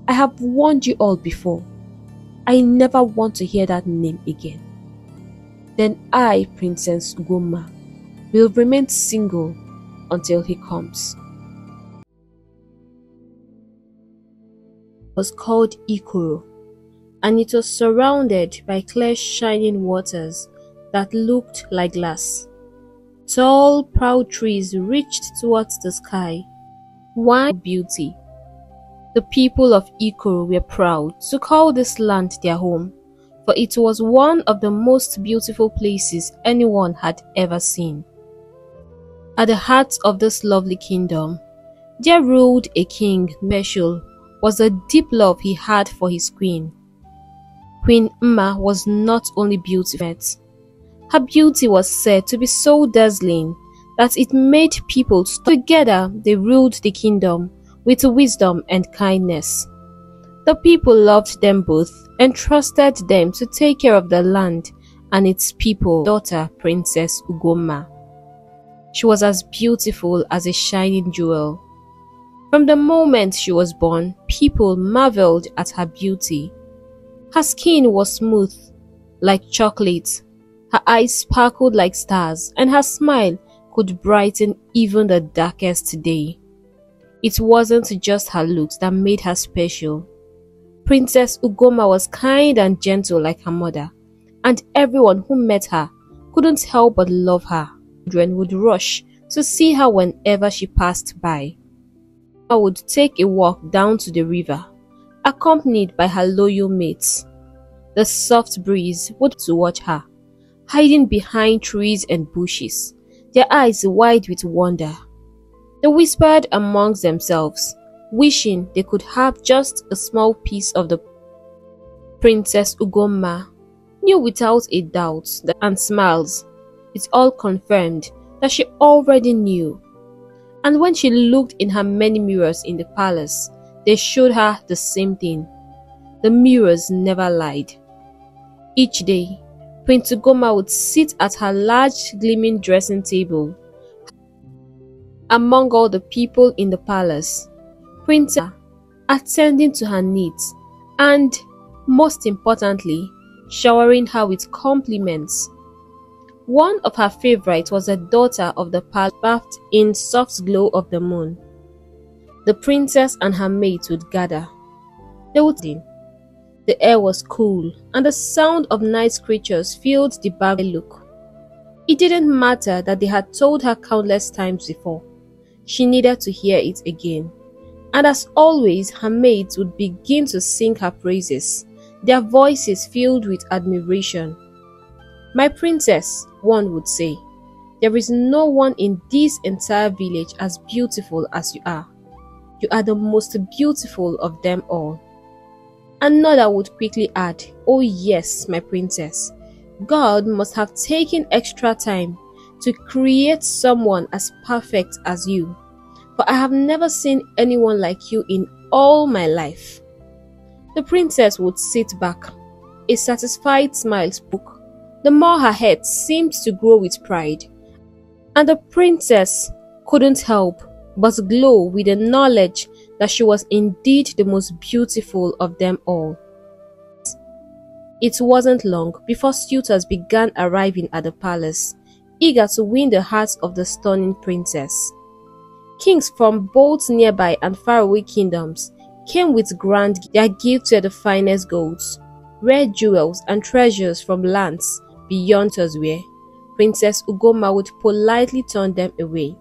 I have warned you all before. I never want to hear that name again. Then I, Princess Ugomma, will remain single until he comes. It was called Ikoro, and it was surrounded by clear shining waters that looked like glass. Tall, proud trees reached towards the sky. Wine beauty. The people of Ikoro were proud to call this land their home, for it was one of the most beautiful places anyone had ever seen. At the heart of this lovely kingdom, there ruled a king. Special was the deep love he had for his queen. Queen Mma was not only beautiful, her beauty was said to be so dazzling that it made people stop. Together they ruled the kingdom with wisdom and kindness. The people loved them both and trusted them to take care of the land and its people. Daughter, Princess Ugomma. She was as beautiful as a shining jewel. From the moment she was born, people marveled at her beauty. Her skin was smooth, like chocolate. Her eyes sparkled like stars, and her smile could brighten even the darkest day. It wasn't just her looks that made her special. Princess Ugomma was kind and gentle like her mother, and everyone who met her couldn't help but love her. Children would rush to see her whenever she passed by. Ugomma would take a walk down to the river, accompanied by her loyal mates. The soft breeze would to watch her, hiding behind trees and bushes, their eyes wide with wonder. They whispered amongst themselves, wishing they could have just a small piece of the Princess Ugomma knew without a doubt and smiles. It all confirmed that she already knew. And when she looked in her many mirrors in the palace, they showed her the same thing. The mirrors never lied. Each day, Prince Ugomma would sit at her large gleaming dressing table. Among all the people in the palace, Princess attending to her needs and, most importantly, showering her with compliments. One of her favorites was a daughter of the palace bathed in soft glow of the moon. The princess and her mates would gather. They would sing. The air was cool, and the sound of night creatures filled the look. It didn't matter that they had told her countless times before. She needed to hear it again. And as always, her maids would begin to sing her praises, their voices filled with admiration. "My princess," one would say, "there is no one in this entire village as beautiful as you are. You are the most beautiful of them all." Another would quickly add, "Oh yes, my princess, God must have taken extra time to create someone as perfect as you, for I have never seen anyone like you in all my life." The princess would sit back. A satisfied smile spoke. The more her head seemed to grow with pride, and the princess couldn't help but glow with the knowledge that she was indeed the most beautiful of them all. It wasn't long before suitors began arriving at the palace, eager to win the hearts of the stunning princess. Kings from both nearby and faraway kingdoms came with grand gifts. Their gifts were the finest golds, rare jewels, and treasures from lands beyond where Princess Ugomma would politely turn them away.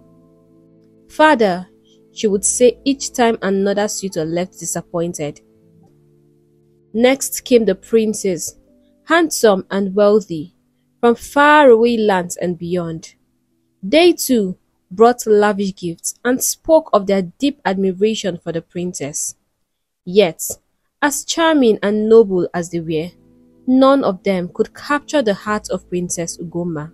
"Father," she would say each time another suitor left disappointed. Next came the princes, handsome and wealthy, from faraway lands and beyond. They too brought lavish gifts and spoke of their deep admiration for the princess. Yet, as charming and noble as they were, none of them could capture the heart of Princess Ugomma,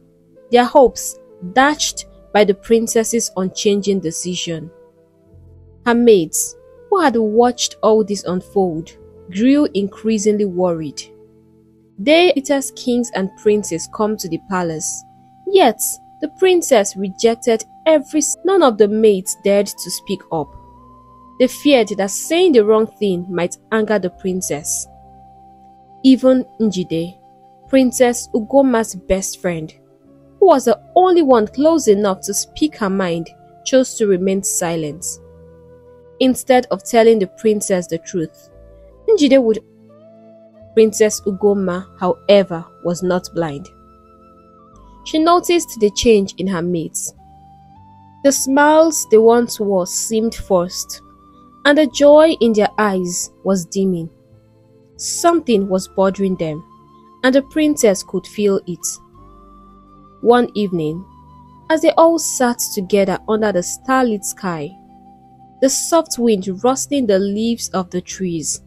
their hopes dashed by the princess's unchanging decision. Her maids, who had watched all this unfold, grew increasingly worried. They witnessed kings and princes come to the palace, yet the princess rejected none of the maids dared to speak up. They feared that saying the wrong thing might anger the princess. Even Njide, Princess Ugoma's best friend, who was the only one close enough to speak her mind, chose to remain silent. Instead of telling the princess the truth, Njide would. Princess Ugoma, however, was not blind. She noticed the change in her mates. The smiles they once wore seemed forced, and the joy in their eyes was dimming. Something was bothering them, and the princess could feel it. One evening, as they all sat together under the starlit sky, the soft wind rustling the leaves of the trees,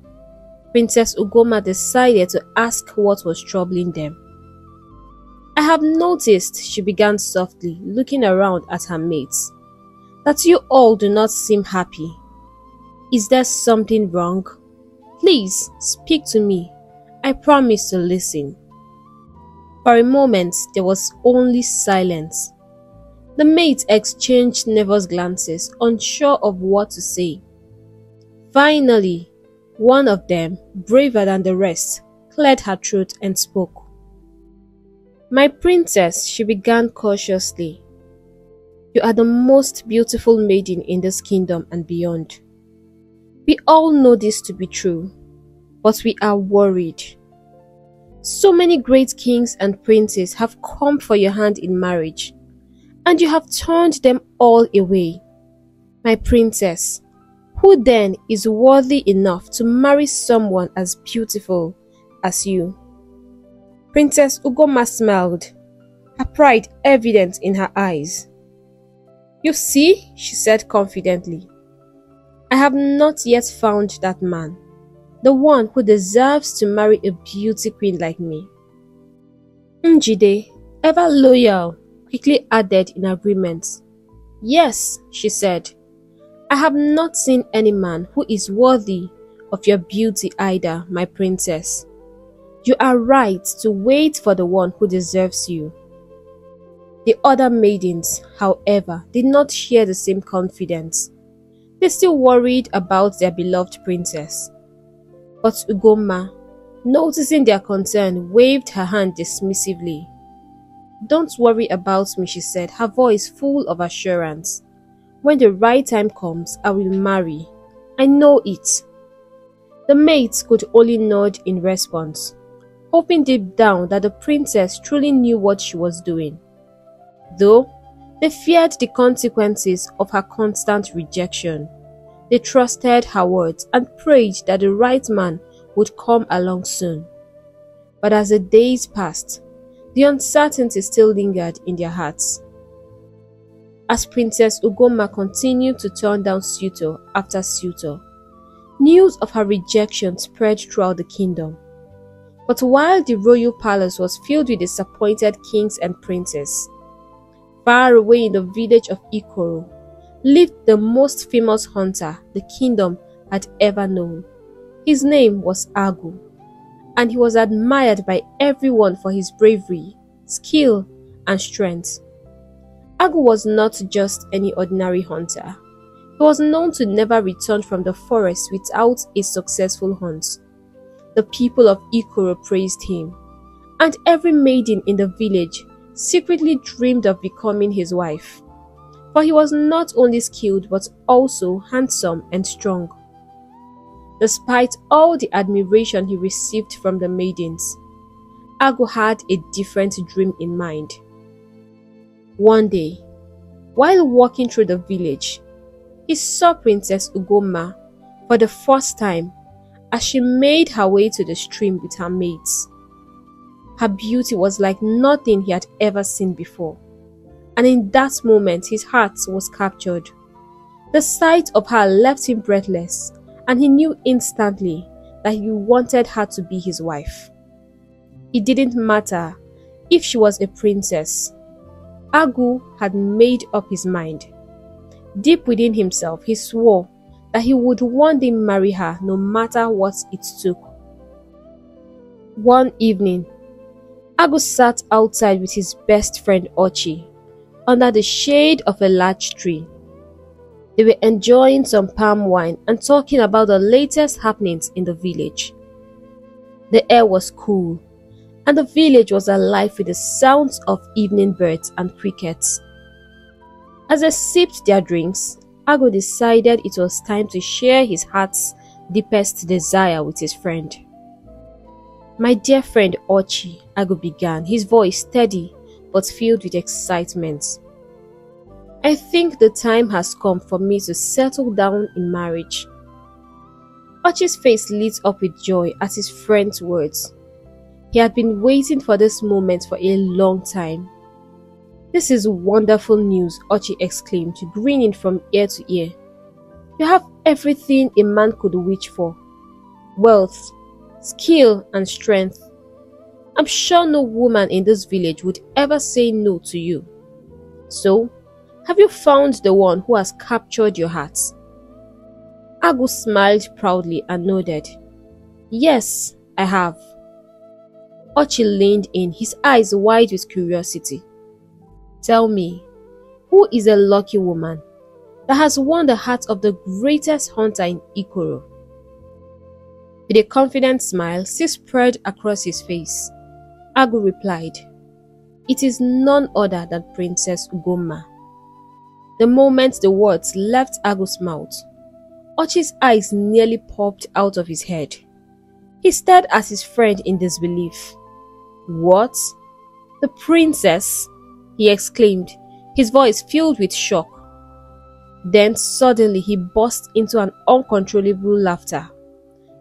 Princess Ugoma decided to ask what was troubling them. "I have noticed," she began softly, looking around at her mates, "that you all do not seem happy. Is there something wrong? Please speak to me. I promise to listen." For a moment, there was only silence. The mates exchanged nervous glances, unsure of what to say. Finally, one of them, braver than the rest, cleared her throat and spoke. "My princess," she began cautiously, "you are the most beautiful maiden in this kingdom and beyond. We all know this to be true, but we are worried. So many great kings and princes have come for your hand in marriage, and you have turned them all away. My princess, who then is worthy enough to marry someone as beautiful as you?" Princess Ugoma smiled, her pride evident in her eyes. "You see," she said confidently, "I have not yet found that man, the one who deserves to marry a beauty queen like me." Njide, ever loyal, quickly added in agreement. "Yes," she said, "I have not seen any man who is worthy of your beauty either, my princess. You are right to wait for the one who deserves you." The other maidens, however, did not share the same confidence. They still worried about their beloved princess. But Ugoma, noticing their concern, waved her hand dismissively. "Don't worry about me," she said, her voice full of assurance. "When the right time comes, I will marry. I know it." The maids could only nod in response, hoping deep down that the princess truly knew what she was doing. Though they feared the consequences of her constant rejection, they trusted her words and prayed that the right man would come along soon. But as the days passed, the uncertainty still lingered in their hearts. As Princess Ugoma continued to turn down suitor after suitor, news of her rejection spread throughout the kingdom. But while the royal palace was filled with disappointed kings and princes, far away in the village of Ikoro lived the most famous hunter the kingdom had ever known. His name was Agu, and he was admired by everyone for his bravery, skill, and strength. Agu was not just any ordinary hunter. He was known to never return from the forest without a successful hunt. The people of Ikoro praised him, and every maiden in the village secretly dreamed of becoming his wife, for he was not only skilled but also handsome and strong. Despite all the admiration he received from the maidens, Agu had a different dream in mind. One day, while walking through the village, he saw Princess Ugoma for the first time as she made her way to the stream with her mates. Her beauty was like nothing he had ever seen before, and in that moment his heart was captured. The sight of her left him breathless, and he knew instantly that he wanted her to be his wife. It didn't matter if she was a princess. Agu had made up his mind. Deep within himself, he swore that he would one day marry her no matter what it took. One evening, Agu sat outside with his best friend Ochi, under the shade of a large tree. They were enjoying some palm wine and talking about the latest happenings in the village. The air was cool, and the village was alive with the sounds of evening birds and crickets. As they sipped their drinks, Ago decided it was time to share his heart's deepest desire with his friend. "My dear friend Ochi," Ago began, his voice steady but filled with excitement. "I think the time has come for me to settle down in marriage." Ochi's face lit up with joy at his friend's words. He had been waiting for this moment for a long time. "This is wonderful news," Ochi exclaimed, grinning from ear to ear. "You have everything a man could wish for: wealth, skill, and strength. I'm sure no woman in this village would ever say no to you. So, have you found the one who has captured your heart?" Ago smiled proudly and nodded. "Yes, I have." Ochi leaned in, his eyes wide with curiosity. "Tell me, who is a lucky woman that has won the heart of the greatest hunter in Ikoro?" With a confident smile still spread across his face, Ago replied, "It is none other than Princess Ugoma." The moment the words left Ago's mouth, Ochi's eyes nearly popped out of his head. He stared at his friend in disbelief. "What? The princess?" he exclaimed, his voice filled with shock. Then suddenly he burst into an uncontrollable laughter,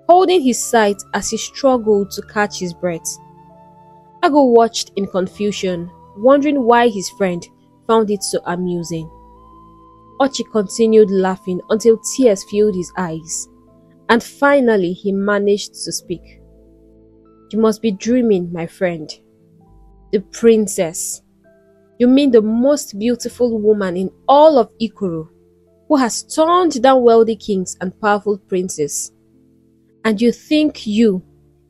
holding his sides as he struggled to catch his breath. Ago watched in confusion, wondering why his friend found it so amusing. Ochi continued laughing until tears filled his eyes, and finally he managed to speak. "You must be dreaming, my friend. The princess. You mean the most beautiful woman in all of Ikoro, who has turned down wealthy kings and powerful princes. And you think you,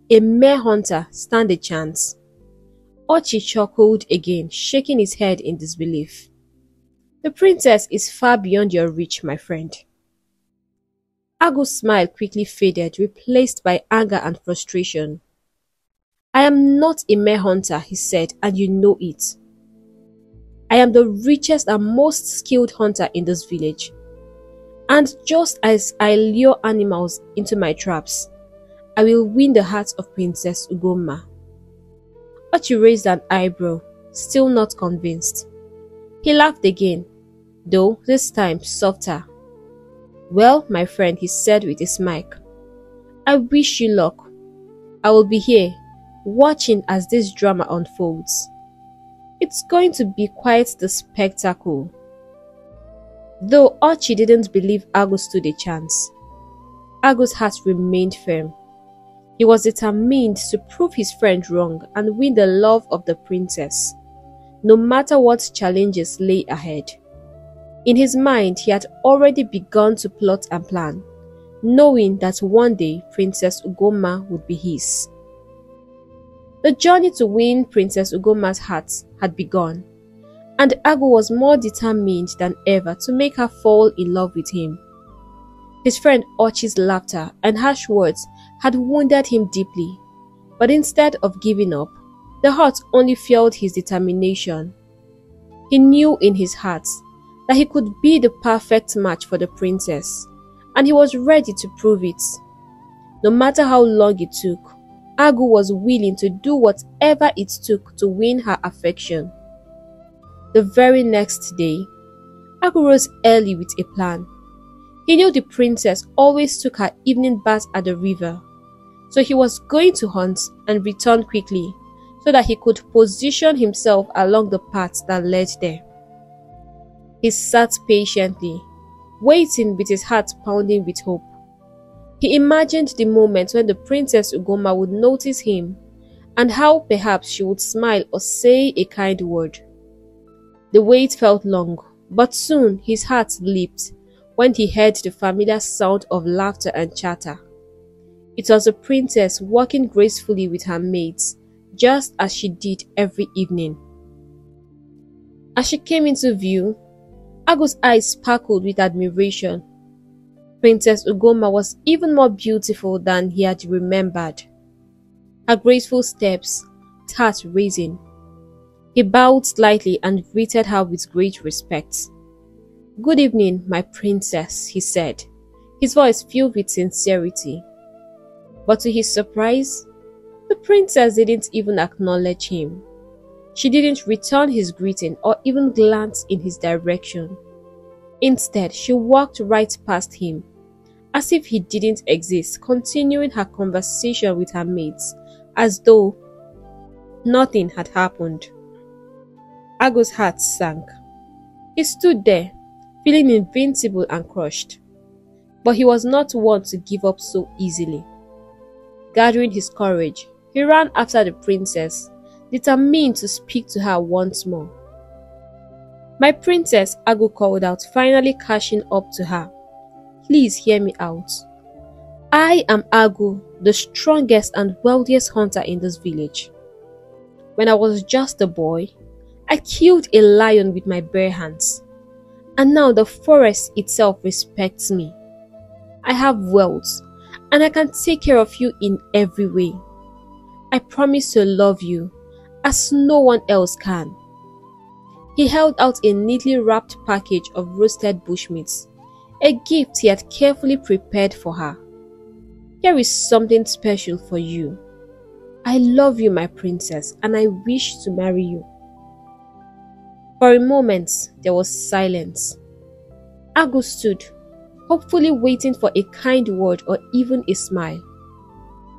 a mere hunter, stand a chance?" Ochi chuckled again, shaking his head in disbelief. "The princess is far beyond your reach, my friend." Ago's smile quickly faded, replaced by anger and frustration. "I am not a mere hunter," he said, "and you know it. I am the richest and most skilled hunter in this village. And just as I lure animals into my traps, I will win the heart of Princess Ugoma." Ochi raised an eyebrow, still not convinced. He laughed again, though this time softer. "Well, my friend," he said with a smirk, "I wish you luck. I will be here, watching as this drama unfolds. It's going to be quite the spectacle." Though Ochi didn't believe Ago stood a chance, Ago's heart remained firm. He was determined to prove his friend wrong and win the love of the princess, no matter what challenges lay ahead. In his mind, he had already begun to plot and plan, knowing that one day Princess Ugoma would be his. The journey to win Princess Ugoma's heart had begun, and Ago was more determined than ever to make her fall in love with him. His friend Ochi's laughter and harsh words had wounded him deeply, but instead of giving up, the hurt only fueled his determination. He knew in his heart that he could be the perfect match for the princess, and he was ready to prove it. No matter how long it took, Ago was willing to do whatever it took to win her affection. The very next day, Ago rose early with a plan. He knew the princess always took her evening bath at the river, so he was going to hunt and return quickly so that he could position himself along the path that led there. He sat patiently, waiting with his heart pounding with hope. He imagined the moment when the Princess Ugoma would notice him and how perhaps she would smile or say a kind word. The wait felt long, but soon his heart leaped when he heard the familiar sound of laughter and chatter. It was the princess walking gracefully with her maids, just as she did every evening. As she came into view, Agu's eyes sparkled with admiration. Princess Ugoma was even more beautiful than he had remembered. Her graceful steps, heart raising. He bowed slightly and greeted her with great respect. "Good evening, my princess," he said, his voice filled with sincerity. But to his surprise, the princess didn't even acknowledge him. She didn't return his greeting or even glance in his direction. Instead, she walked right past him, as if he didn't exist, continuing her conversation with her mates, as though nothing had happened. Agu's heart sank. He stood there, feeling invincible and crushed. But he was not one to give up so easily. Gathering his courage, he ran after the princess, determined to speak to her once more. "My princess," Agu called out, finally catching up to her. "Please hear me out. I am Agu, the strongest and wealthiest hunter in this village. When I was just a boy, I killed a lion with my bare hands. And now the forest itself respects me. I have wealth, and I can take care of you in every way. I promise to love you as no one else can." He held out a neatly wrapped package of roasted bushmeats, a gift he had carefully prepared for her. "Here is something special for you. I love you, my princess, and I wish to marry you." For a moment, there was silence. Agu stood, hopefully waiting for a kind word or even a smile.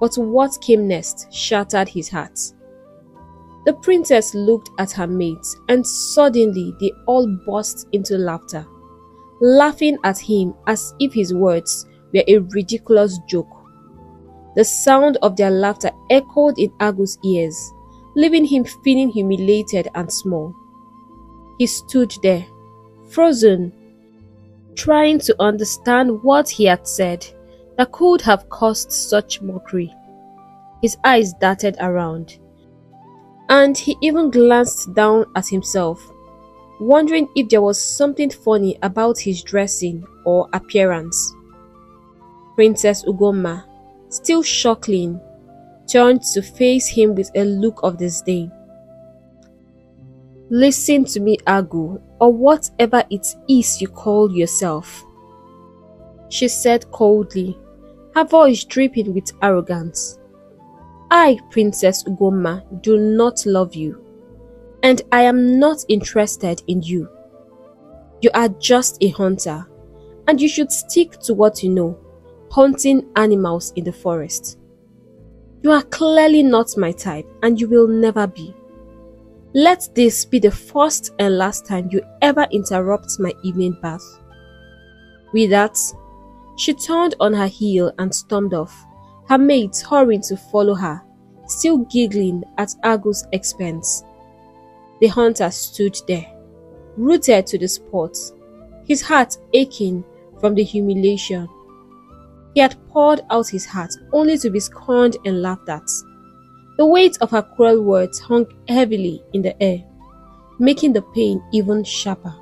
But what came next shattered his heart. The princess looked at her mates, and suddenly they all burst into laughter, laughing at him as if his words were a ridiculous joke. The sound of their laughter echoed in Agu's ears, leaving him feeling humiliated and small. He stood there, frozen, trying to understand what he had said that could have caused such mockery. His eyes darted around, and he even glanced down at himself, wondering if there was something funny about his dressing or appearance. Princess Ugoma, still chuckling, turned to face him with a look of disdain. "Listen to me, Agu, or whatever it is you call yourself," she said coldly, her voice dripping with arrogance. "I, Princess Ugoma, do not love you, and I am not interested in you. You are just a hunter, and you should stick to what you know, hunting animals in the forest. You are clearly not my type, and you will never be. Let this be the first and last time you ever interrupt my evening bath." With that, she turned on her heel and stormed off, her mates hurrying to follow her, still giggling at Agu's expense. The hunter stood there, rooted to the spot, his heart aching from the humiliation. He had poured out his heart only to be scorned and laughed at. The weight of her cruel words hung heavily in the air, making the pain even sharper.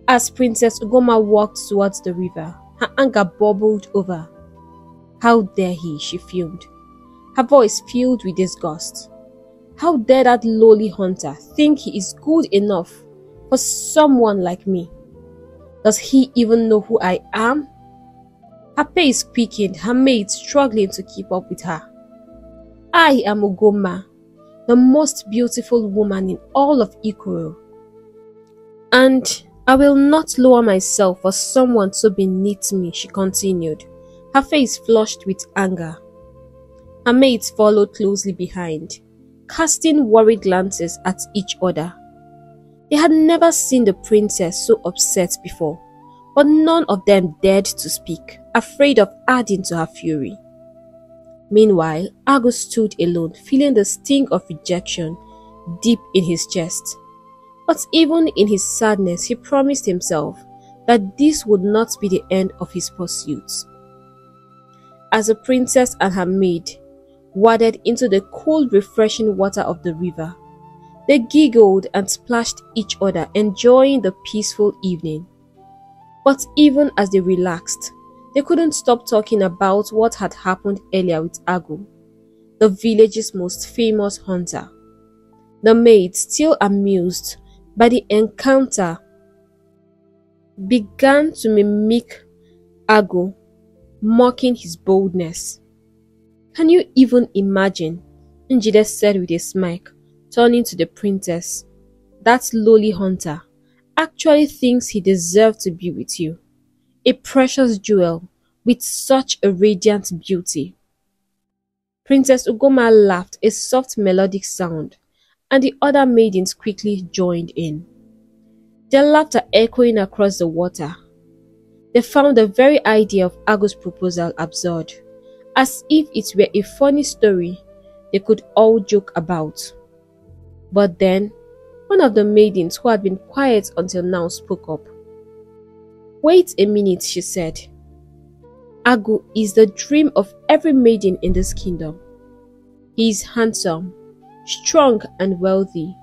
As Princess Ugoma walked towards the river, her anger bubbled over. How dare he, she fumed, her voice filled with disgust. How dare that lowly hunter think he is good enough for someone like me? Does he even know who I am? Her pace quickened, her mates struggling to keep up with her. I am Ugoma, the most beautiful woman in all of Ikoro. And I will not lower myself for someone so beneath me, she continued, her face flushed with anger. Her mates followed closely behind, casting worried glances at each other. They had never seen the princess so upset before, but none of them dared to speak, afraid of adding to her fury. Meanwhile, Agu stood alone, feeling the sting of rejection deep in his chest. But even in his sadness, he promised himself that this would not be the end of his pursuits. As the princess and her maid waded into the cool, refreshing water of the river, They giggled and splashed each other, enjoying the peaceful evening. But even as they relaxed, they couldn't stop talking about what had happened earlier with Agu, the village's most famous hunter. The maids, still amused by the encounter, began to mimic Agu, mocking his boldness. "Can you even imagine?" Njide said with a smirk, turning to the princess. "That lowly hunter actually thinks he deserved to be with you. A precious jewel with such a radiant beauty." Princess Ugoma laughed, a soft melodic sound, and the other maidens quickly joined in, their laughter echoing across the water. They found the very idea of Agu's proposal absurd, as if it were a funny story they could all joke about. But then, one of the maidens who had been quiet until now spoke up. "Wait a minute," she said. "Agu is the dream of every maiden in this kingdom. He is handsome, strong and wealthy,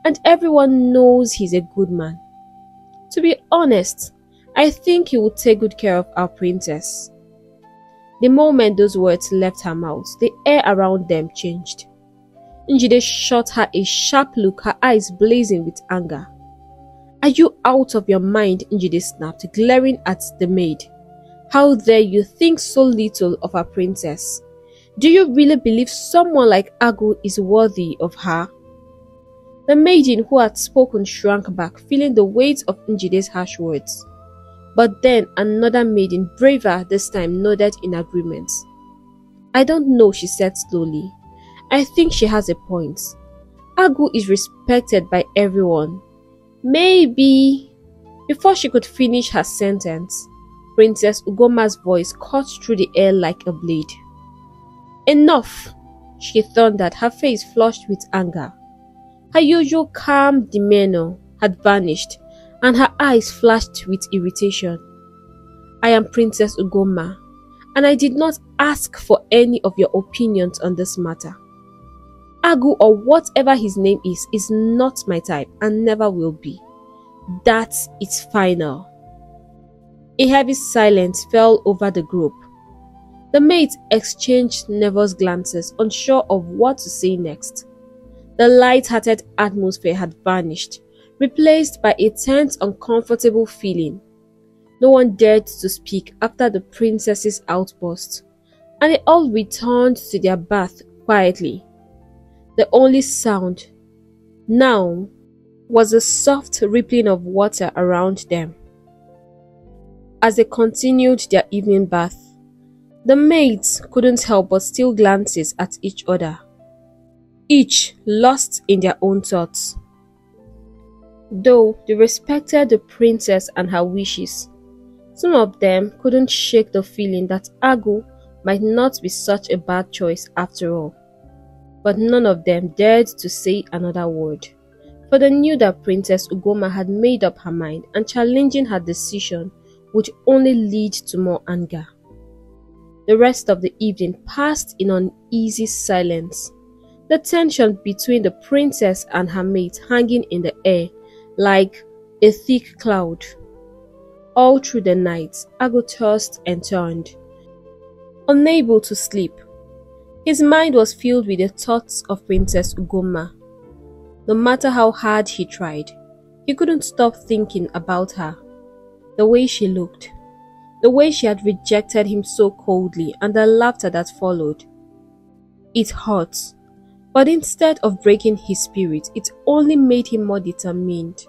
and everyone knows he's a good man. To be honest, I think he will take good care of our princess." The moment those words left her mouth, the air around them changed. Njide shot her a sharp look, her eyes blazing with anger. "Are you out of your mind?" Njide snapped, glaring at the maid. "How dare you think so little of our princess? Do you really believe someone like Agu is worthy of her?" The maiden who had spoken shrank back, feeling the weight of Njide's harsh words. But then another maiden, braver this time, nodded in agreement. "I don't know," she said slowly. "I think she has a point. Agu is respected by everyone. Maybe..." Before she could finish her sentence, Princess Ugoma's voice cut through the air like a blade. "Enough!" she thundered, her face flushed with anger. Her usual calm demeanor had vanished, and her eyes flashed with irritation. "I am Princess Ugoma, and I did not ask for any of your opinions on this matter. Agu, or whatever his name is not my type and never will be. That's its final." A heavy silence fell over the group. The maids exchanged nervous glances, unsure of what to say next. The light-hearted atmosphere had vanished, replaced by a tense, uncomfortable feeling. No one dared to speak after the princess's outburst, and they all returned to their bath quietly. The only sound now was the soft rippling of water around them. As they continued their evening bath, the maids couldn't help but steal glances at each other, each lost in their own thoughts. Though they respected the princess and her wishes, some of them couldn't shake the feeling that Agu might not be such a bad choice after all. But none of them dared to say another word, for they knew that Princess Ugoma had made up her mind, and challenging her decision would only lead to more anger. The rest of the evening passed in uneasy silence, the tension between the princess and her mate hanging in the air like a thick cloud. All through the night, Agu tossed and turned, unable to sleep. His mind was filled with the thoughts of Princess Ugoma. No matter how hard he tried, he couldn't stop thinking about her. The way she looked, the way she had rejected him so coldly, and the laughter that followed. It hurt, but instead of breaking his spirit, it only made him more determined.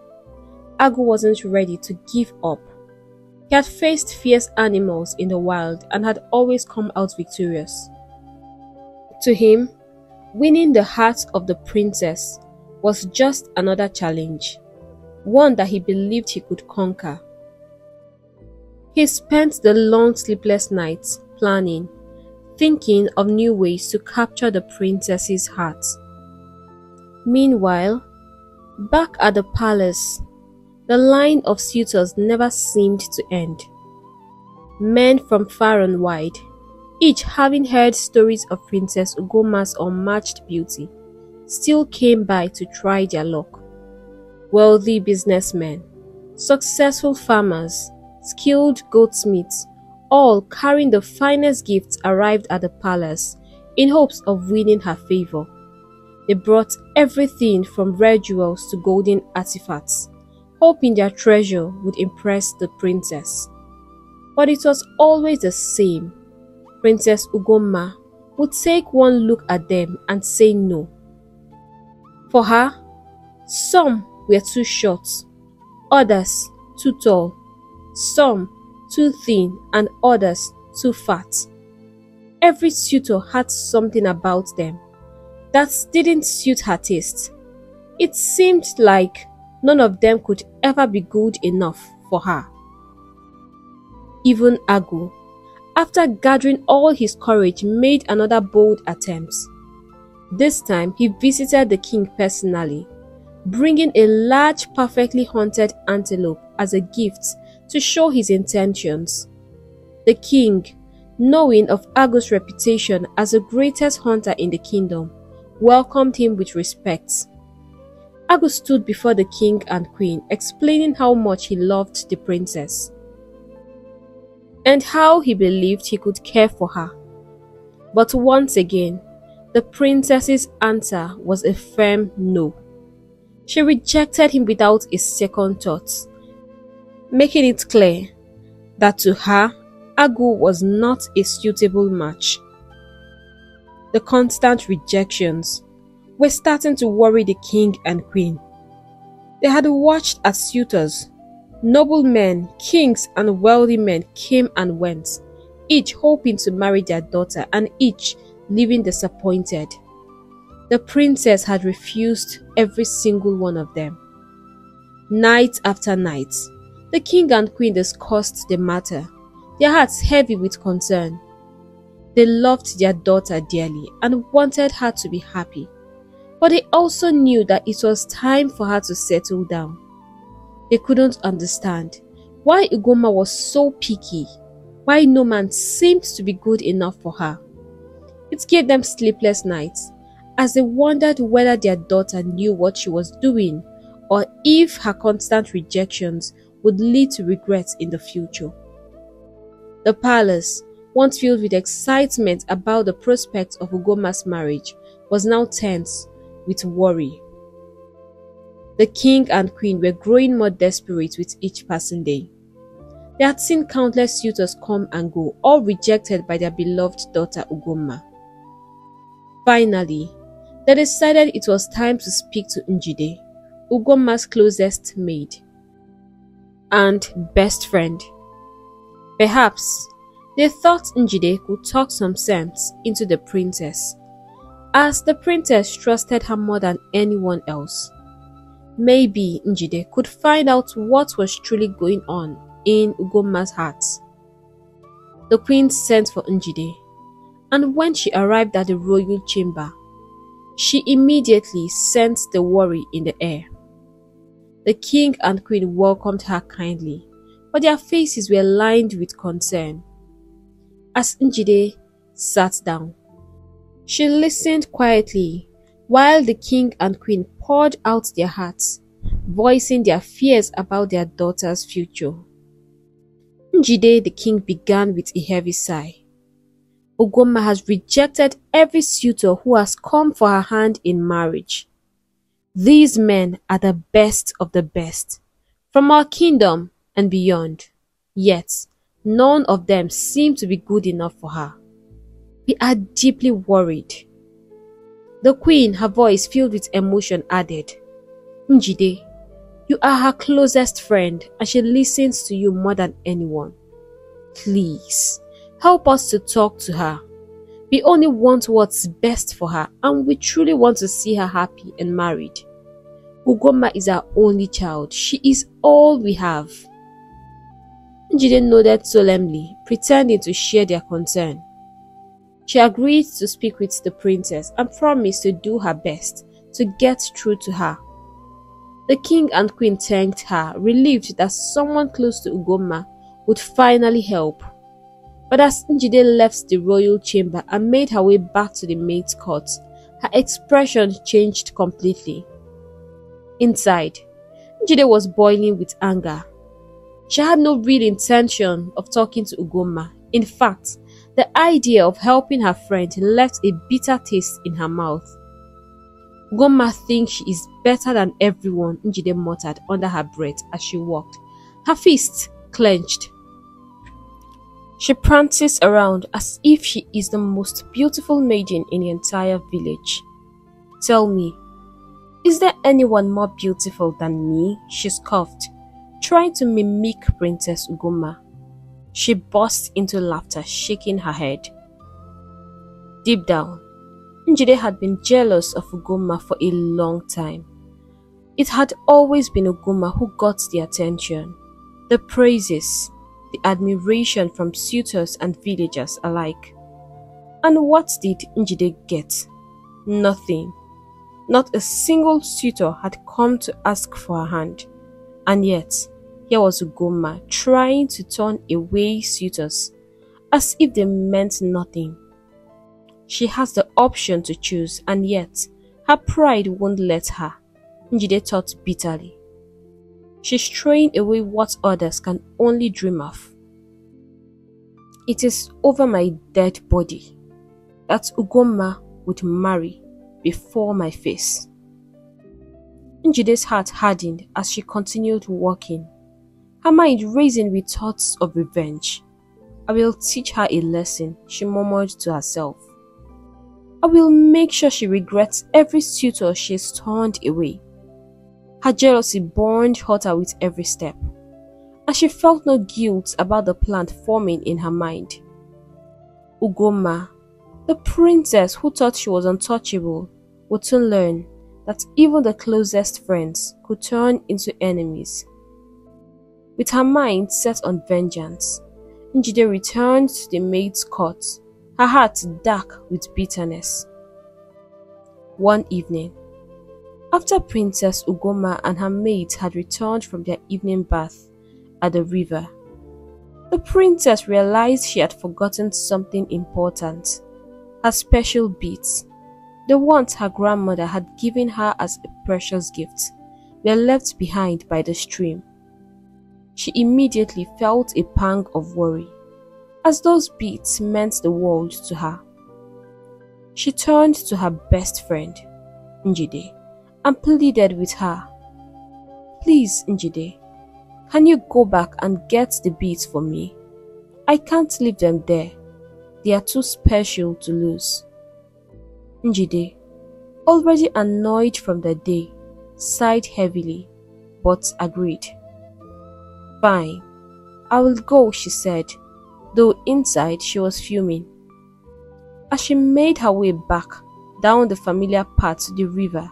Agu wasn't ready to give up. He had faced fierce animals in the wild and had always come out victorious. To him, winning the heart of the princess was just another challenge, one that he believed he could conquer. He spent the long sleepless nights planning, thinking of new ways to capture the princess's heart. Meanwhile, back at the palace, the line of suitors never seemed to end. Men from far and wide, each having heard stories of Princess Ugoma's unmatched beauty, still came by to try their luck. Wealthy businessmen, successful farmers, skilled goldsmiths, all carrying the finest gifts arrived at the palace in hopes of winning her favor. They brought everything from rare jewels to golden artifacts, hoping their treasure would impress the princess. But it was always the same. Princess Ugomma would take one look at them and say no. For her, some were too short, others too tall, some too thin, and others too fat. Every suitor had something about them that didn't suit her taste. It seemed like none of them could ever be good enough for her. Even Agu, after gathering all his courage, made another bold attempt. This time he visited the king personally, bringing a large perfectly hunted antelope as a gift to show his intentions. The king, knowing of Agu's reputation as the greatest hunter in the kingdom, welcomed him with respect. Agu stood before the king and queen, explaining how much he loved the princess and how he believed he could care for her. But once again, the princess's answer was a firm no. She rejected him without a second thought, making it clear that to her, Agu was not a suitable match. The constant rejections were starting to worry the king and queen. They had watched as suitors, noblemen, kings, and wealthy men came and went, each hoping to marry their daughter and each leaving disappointed. The princess had refused every single one of them. Night after night, the king and queen discussed the matter, their hearts heavy with concern. They loved their daughter dearly and wanted her to be happy, but they also knew that it was time for her to settle down. They couldn't understand why Ugomma was so picky, why no man seemed to be good enough for her. It gave them sleepless nights as they wondered whether their daughter knew what she was doing or if her constant rejections would lead to regrets in the future. The palace, once filled with excitement about the prospect of Ugomma's marriage, was now tense with worry. The king and queen were growing more desperate with each passing day. They had seen countless suitors come and go, all rejected by their beloved daughter Ugomma. Finally, they decided it was time to speak to Njide, Ugomma's closest maid and best friend. Perhaps they thought Njide could talk some sense into the princess, as the princess trusted her more than anyone else. Maybe Njide could find out what was truly going on in Ugomma's heart. The queen sent for Njide, and when she arrived at the royal chamber, she immediately sensed the worry in the air. The king and queen welcomed her kindly, but their faces were lined with concern. As Njide sat down, she listened quietly while the king and queen poured out their hearts, voicing their fears about their daughter's future. Njide, the king, began with a heavy sigh. Ugomma has rejected every suitor who has come for her hand in marriage. These men are the best of the best, from our kingdom and beyond, yet none of them seem to be good enough for her. We are deeply worried. The queen, her voice filled with emotion, added, Njide, you are her closest friend and she listens to you more than anyone. Please, help us to talk to her. We only want what's best for her and we truly want to see her happy and married. Ugomma is our only child. She is all we have. Njide nodded solemnly, pretending to share their concern. She agreed to speak with the princess and promised to do her best to get through to her. The king and queen thanked her, relieved that someone close to Ugomma would finally help. But as Njide left the royal chamber and made her way back to the maid's court, Her expression changed completely. Inside, Njide was boiling with anger. She had no real intention of talking to Ugomma. In fact, the idea of helping her friend left a bitter taste in her mouth. Ugomma thinks she is better than everyone, Njide muttered under her breath as she walked, her fists clenched. She prances around as if she is the most beautiful maiden in the entire village. Tell me, is there anyone more beautiful than me? She scoffed, trying to mimic Princess Ugomma. She burst into laughter, shaking her head. Deep down, Njide had been jealous of Ugomma for a long time. It had always been Ugomma who got the attention, the praises, the admiration from suitors and villagers alike. And what did Njide get? Nothing. Not a single suitor had come to ask for her hand. And yet, here was Ugomma trying to turn away suitors as if they meant nothing. She has the option to choose, and yet her pride won't let her, Njide thought bitterly. She's throwing away what others can only dream of. It is over my dead body that Ugomma would marry before my face. Njide's heart hardened as she continued walking, her mind racing with thoughts of revenge. I will teach her a lesson, she murmured to herself. I will make sure she regrets every suitor she has turned away. Her jealousy burned hotter with every step, and she felt no guilt about the plan forming in her mind. Ugomma, the princess who thought she was untouchable, would soon learn that even the closest friends could turn into enemies. With her mind set on vengeance, Njide returned to the maid's court, her heart dark with bitterness. One evening, after Princess Ugomma and her maids had returned from their evening bath at the river, the princess realized she had forgotten something important. Her special beads, the ones her grandmother had given her as a precious gift, were left behind by the stream. She immediately felt a pang of worry, as those beads meant the world to her. She turned to her best friend, Njide, and pleaded with her. Please, Njide, can you go back and get the beads for me? I can't leave them there. They are too special to lose. Njide, already annoyed from the day, sighed heavily, but agreed. Fine, I will go, she said, though inside she was fuming. As she made her way back down the familiar path to the river,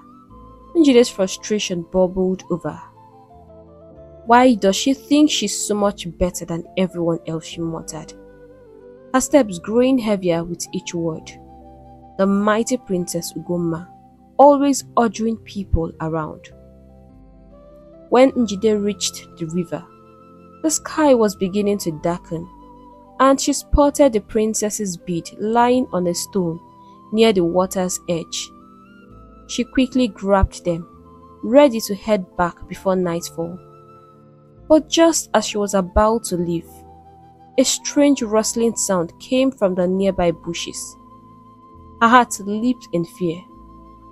Njide's frustration bubbled over. Why does she think she's so much better than everyone else, she muttered, her steps growing heavier with each word. The mighty Princess Ugomma, always ordering people around. When Njide reached the river, the sky was beginning to darken, and she spotted the princess's bead lying on a stone near the water's edge. She quickly grabbed them, ready to head back before nightfall. But just as she was about to leave, a strange rustling sound came from the nearby bushes. Her heart leaped in fear,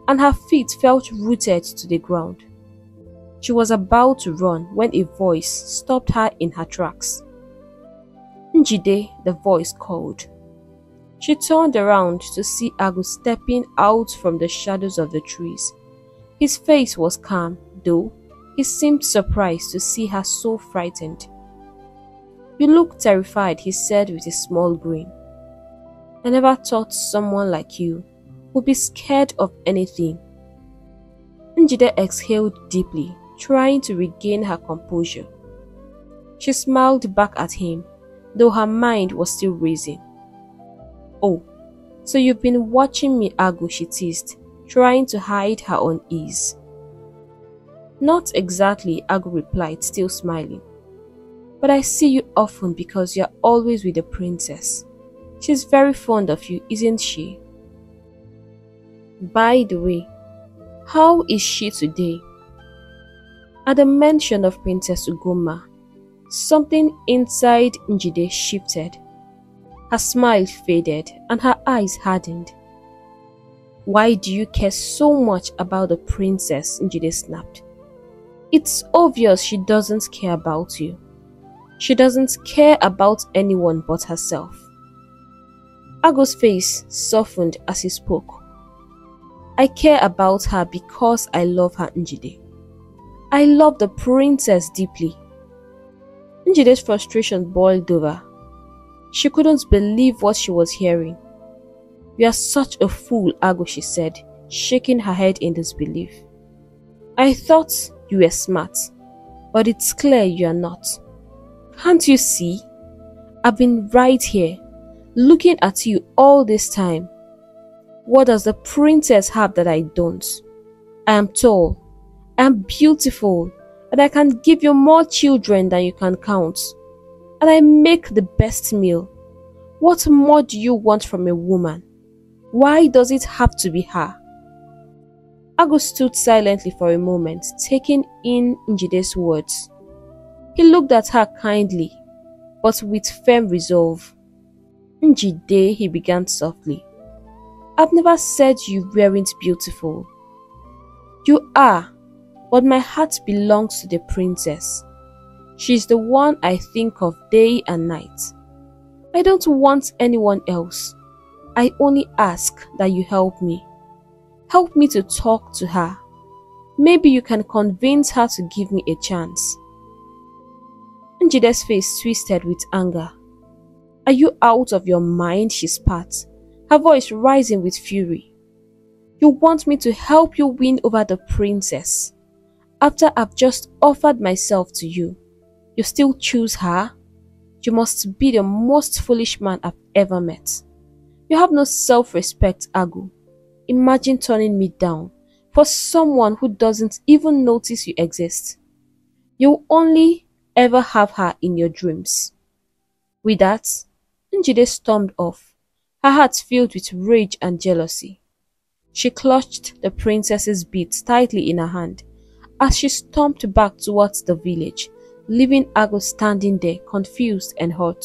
and her feet felt rooted to the ground. She was about to run when a voice stopped her in her tracks. Njide, the voice called. She turned around to see Agu stepping out from the shadows of the trees. His face was calm, though he seemed surprised to see her so frightened. You look terrified, he said with a small grin. I never thought someone like you would be scared of anything. Njide exhaled deeply, trying to regain her composure. She smiled back at him, though her mind was still racing. Oh, so you've been watching me, Agu, she teased, trying to hide her unease. Not exactly, Agu replied, still smiling. But I see you often because you're always with the princess. She's very fond of you, isn't she? By the way, how is she today? At the mention of Princess Ugoma, something inside Njide shifted. Her smile faded and her eyes hardened. Why do you care so much about the princess? Njide snapped. It's obvious she doesn't care about you. She doesn't care about anyone but herself. Ago's face softened as he spoke. I care about her because I love her, Njide. I love the princess deeply. Njide's frustration boiled over. She couldn't believe what she was hearing. You are such a fool, Ago, she said, shaking her head in disbelief. I thought you were smart, but it's clear you are not. Can't you see? I've been right here, looking at you all this time. What does the princess have that I don't? I am tall, I am beautiful, and I can give you more children than you can count. And I make the best meal. What more do you want from a woman? Why does it have to be her? Ago stood silently for a moment, taking in Njide's words. He looked at her kindly, but with firm resolve. Njide, he began softly. I've never said you weren't beautiful. You are, but my heart belongs to the princess. She's the one I think of day and night. I don't want anyone else. I only ask that you help me. Help me to talk to her. Maybe you can convince her to give me a chance. Njide's face twisted with anger. Are you out of your mind? She spat, her voice rising with fury. You want me to help you win over the princess? After I've just offered myself to you, you still choose her? You must be the most foolish man I've ever met. You have no self-respect, Ago. Imagine turning me down for someone who doesn't even notice you exist. You'll only ever have her in your dreams. With that, Njide stormed off, her heart filled with rage and jealousy. She clutched the princess's beads tightly in her hand as she stomped back towards the village, leaving Ago standing there, confused and hurt.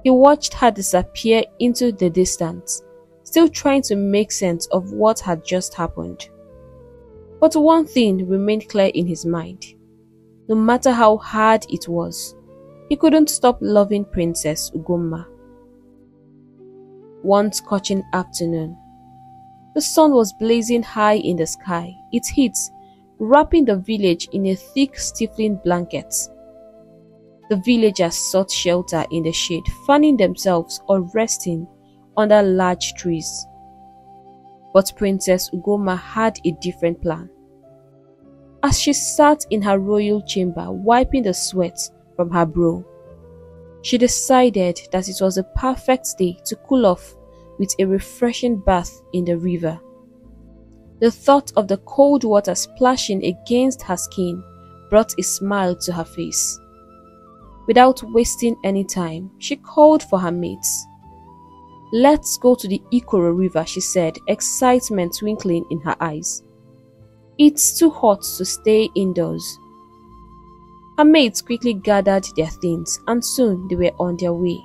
He watched her disappear into the distance, still trying to make sense of what had just happened. But one thing remained clear in his mind. No matter how hard it was, he couldn't stop loving Princess Ugoma. One scorching afternoon, the sun was blazing high in the sky, its heat wrapping the village in a thick, stifling blanket. The villagers sought shelter in the shade, fanning themselves or resting under large trees. But Princess Ugoma had a different plan. As she sat in her royal chamber wiping the sweat from her brow, she decided that it was a perfect day to cool off with a refreshing bath in the river. The thought of the cold water splashing against her skin brought a smile to her face. Without wasting any time, she called for her mates. Let's go to the Ikoro River, she said, excitement twinkling in her eyes. It's too hot to stay indoors. Her mates quickly gathered their things and soon they were on their way.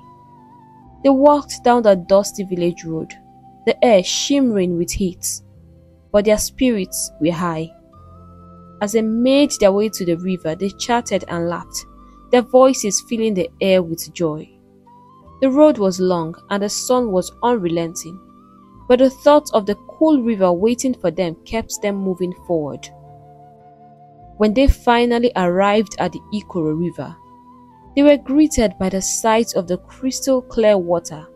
They walked down the dusty village road, the air shimmering with heat, but their spirits were high. As they made their way to the river, they chatted and laughed, their voices filling the air with joy. The road was long and the sun was unrelenting, but the thought of the cool river waiting for them kept them moving forward. When they finally arrived at the Ikoro River, they were greeted by the sight of the crystal clear water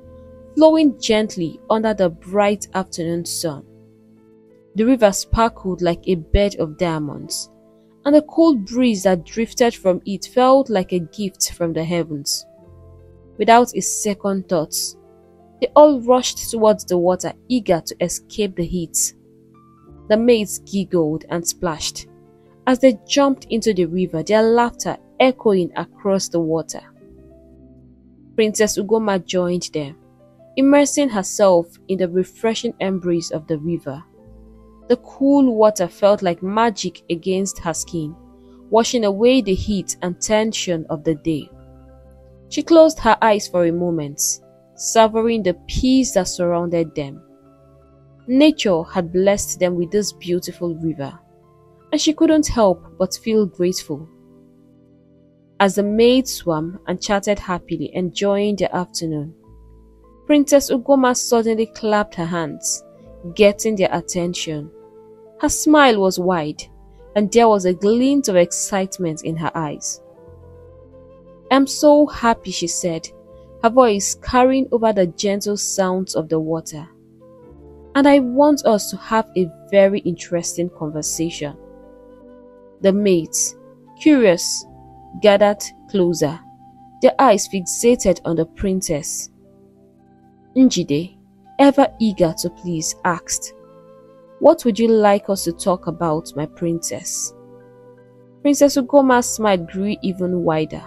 flowing gently under the bright afternoon sun. The river sparkled like a bed of diamonds, and the cold breeze that drifted from it felt like a gift from the heavens. Without a second thought, they all rushed towards the water, eager to escape the heat. The maids giggled and splashed as they jumped into the river, their laughter echoing across the water. Princess Ugoma joined them, immersing herself in the refreshing embrace of the river. The cool water felt like magic against her skin, washing away the heat and tension of the day. She closed her eyes for a moment, savoring the peace that surrounded them. Nature had blessed them with this beautiful river, and she couldn't help but feel grateful. As the maids swam and chatted happily, enjoying the afternoon, Princess Ugoma suddenly clapped her hands, getting their attention. Her smile was wide, and there was a glint of excitement in her eyes. "I'm so happy," she said, her voice carrying over the gentle sounds of the water. "And I want us to have a very interesting conversation." The maids, curious, gathered closer, their eyes fixated on the princess. Njide, ever eager to please, asked, "What would you like us to talk about, my princess?" Princess Ugoma's smile grew even wider.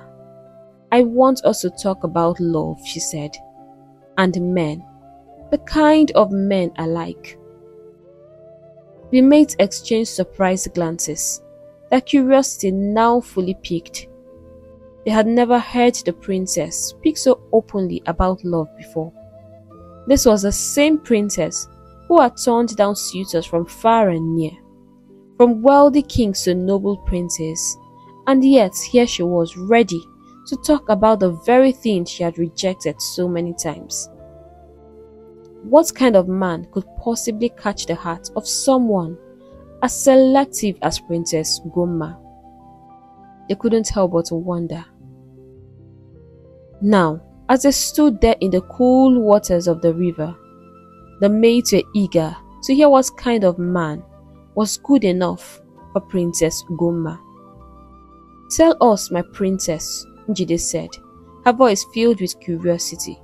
"I want us to talk about love," she said, "and men, the kind of men I like." The maids exchanged surprised glances, their curiosity now fully piqued. They had never heard the princess speak so openly about love before. This was the same princess who had turned down suitors from far and near, from wealthy kings to noble princes, and yet here she was ready to talk about the very thing she had rejected so many times. What kind of man could possibly catch the heart of someone as selective as Princess Ugoma? They couldn't help but wonder. Now, as they stood there in the cool waters of the river, the maids were eager to hear what kind of man was good enough for Princess Ugoma. "Tell us, my princess," Njide said, her voice filled with curiosity.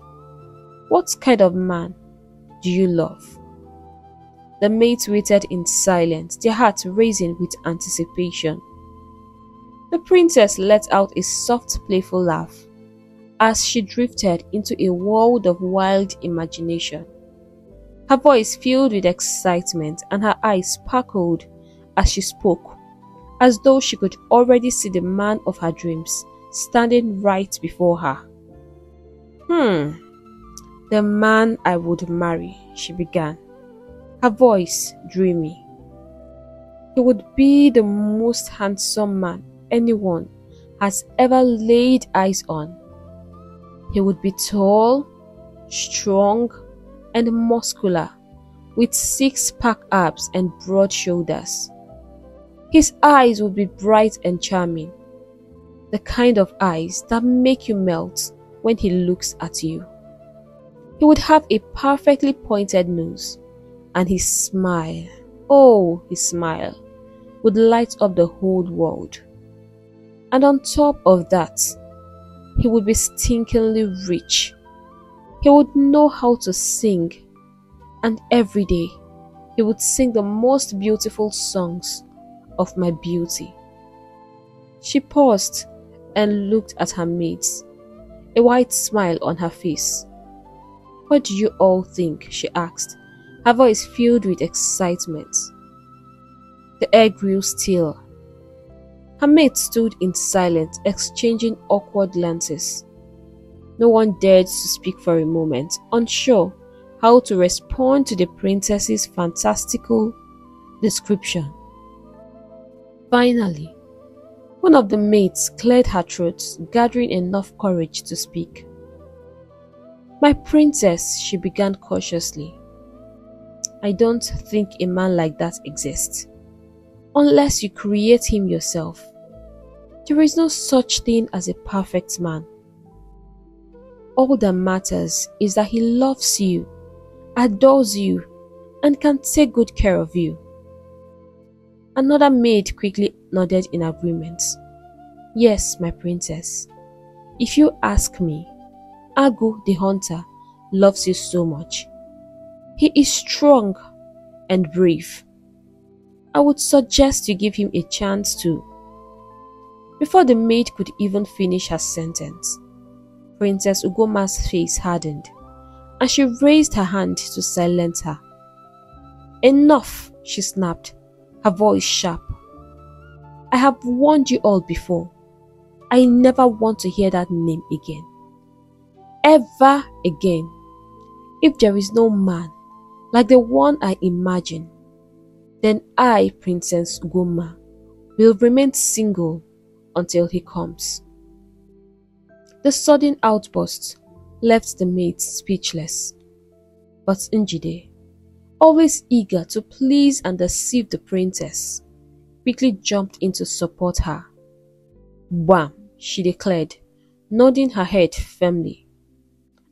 "What kind of man do you love?" The maids waited in silence, their hearts racing with anticipation. The princess let out a soft, playful laugh as she drifted into a world of wild imagination. Her voice filled with excitement and her eyes sparkled as she spoke, as though she could already see the man of her dreams standing right before her. "The man I would marry," she began, her voice dreamy. "He would be the most handsome man anyone has ever laid eyes on. He would be tall, strong, and muscular, with six-pack abs and broad shoulders. His eyes would be bright and charming, the kind of eyes that make you melt when he looks at you. He would have a perfectly pointed nose, and his smile, oh, his smile, would light up the whole world. And on top of that, he would be stinkingly rich. He would know how to sing, and every day he would sing the most beautiful songs of my beauty." She paused and looked at her maids, a wide smile on her face. "What do you all think?" she asked, her voice filled with excitement. The air grew still. Her maids stood in silence, exchanging awkward glances. No one dared to speak for a moment, unsure how to respond to the princess's fantastical description. Finally, one of the maids cleared her throat, gathering enough courage to speak. "My princess," she began cautiously, "I don't think a man like that exists. Unless you create him yourself. There is no such thing as a perfect man. All that matters is that he loves you, adores you, and can take good care of you." Another maid quickly nodded in agreement. "Yes, my princess. If you ask me, Agu the hunter loves you so much. He is strong and brave. I would suggest you give him a chance to." Before the maid could even finish her sentence, Princess Ugoma's face hardened, and she raised her hand to silence her. "Enough," she snapped, her voice sharp. "I have warned you all before. I never want to hear that name again. Ever again. If there is no man like the one I imagine, then I, Princess Ugomma, will remain single until he comes." The sudden outburst left the maids speechless. But Njide, always eager to please and deceive the princess, quickly jumped in to support her. "Wham!" she declared, nodding her head firmly.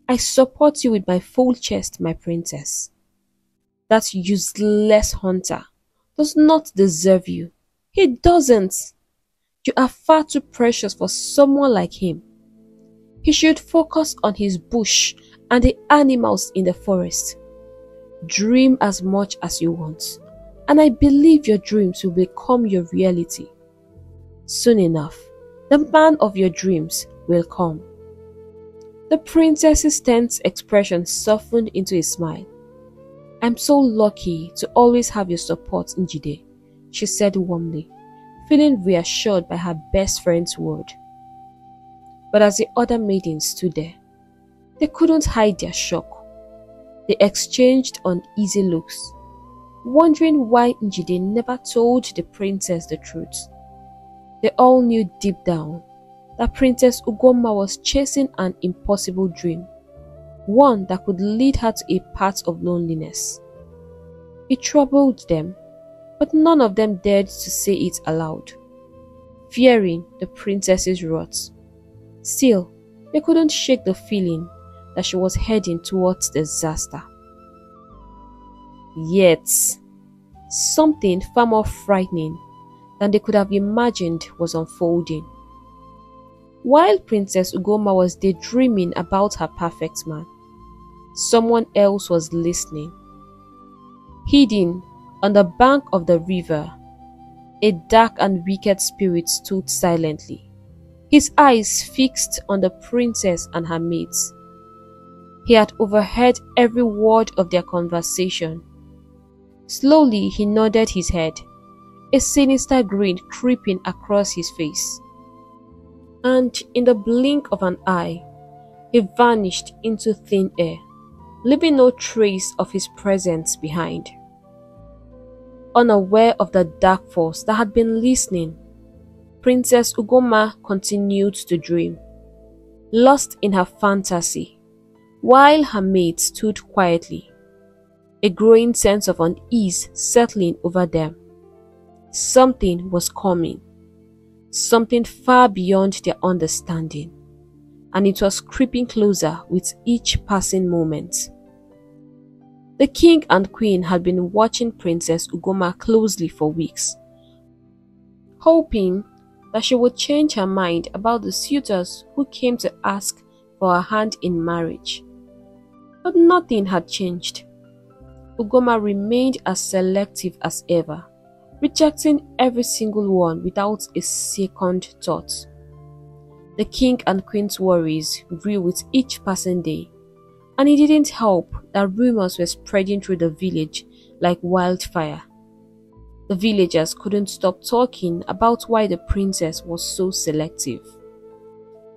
"I support you with my full chest, my princess. That useless hunter does not deserve you. He doesn't. You are far too precious for someone like him. He should focus on his bush and the animals in the forest. Dream as much as you want, and I believe your dreams will become your reality. Soon enough, the man of your dreams will come." The princess's tense expression softened into a smile. "I'm so lucky to always have your support, Njide," she said warmly, feeling reassured by her best friend's word. But as the other maidens stood there, they couldn't hide their shock. They exchanged uneasy looks, wondering why Njide never told the princess the truth. They all knew deep down that Princess Ugomma was chasing an impossible dream, one that could lead her to a path of loneliness. It troubled them, but none of them dared to say it aloud, fearing the princess's wrath. Still, they couldn't shake the feeling that she was heading towards disaster. Yet, something far more frightening than they could have imagined was unfolding. While Princess Ugomma was daydreaming about her perfect man, someone else was listening. Hidden on the bank of the river, a dark and wicked spirit stood silently, his eyes fixed on the princess and her maids. He had overheard every word of their conversation. Slowly he nodded his head, a sinister grin creeping across his face. And in the blink of an eye, he vanished into thin air, leaving no trace of his presence behind. Unaware of the dark force that had been listening, Princess Ugomma continued to dream, lost in her fantasy, while her maids stood quietly, a growing sense of unease settling over them. Something was coming, something far beyond their understanding, and it was creeping closer with each passing moment. The king and queen had been watching Princess Ugomma closely for weeks, hoping that she would change her mind about the suitors who came to ask for her hand in marriage. But nothing had changed. Ugomma remained as selective as ever, rejecting every single one without a second thought. The king and queen's worries grew with each passing day, and it didn't help that rumors were spreading through the village like wildfire. The villagers couldn't stop talking about why the princess was so selective.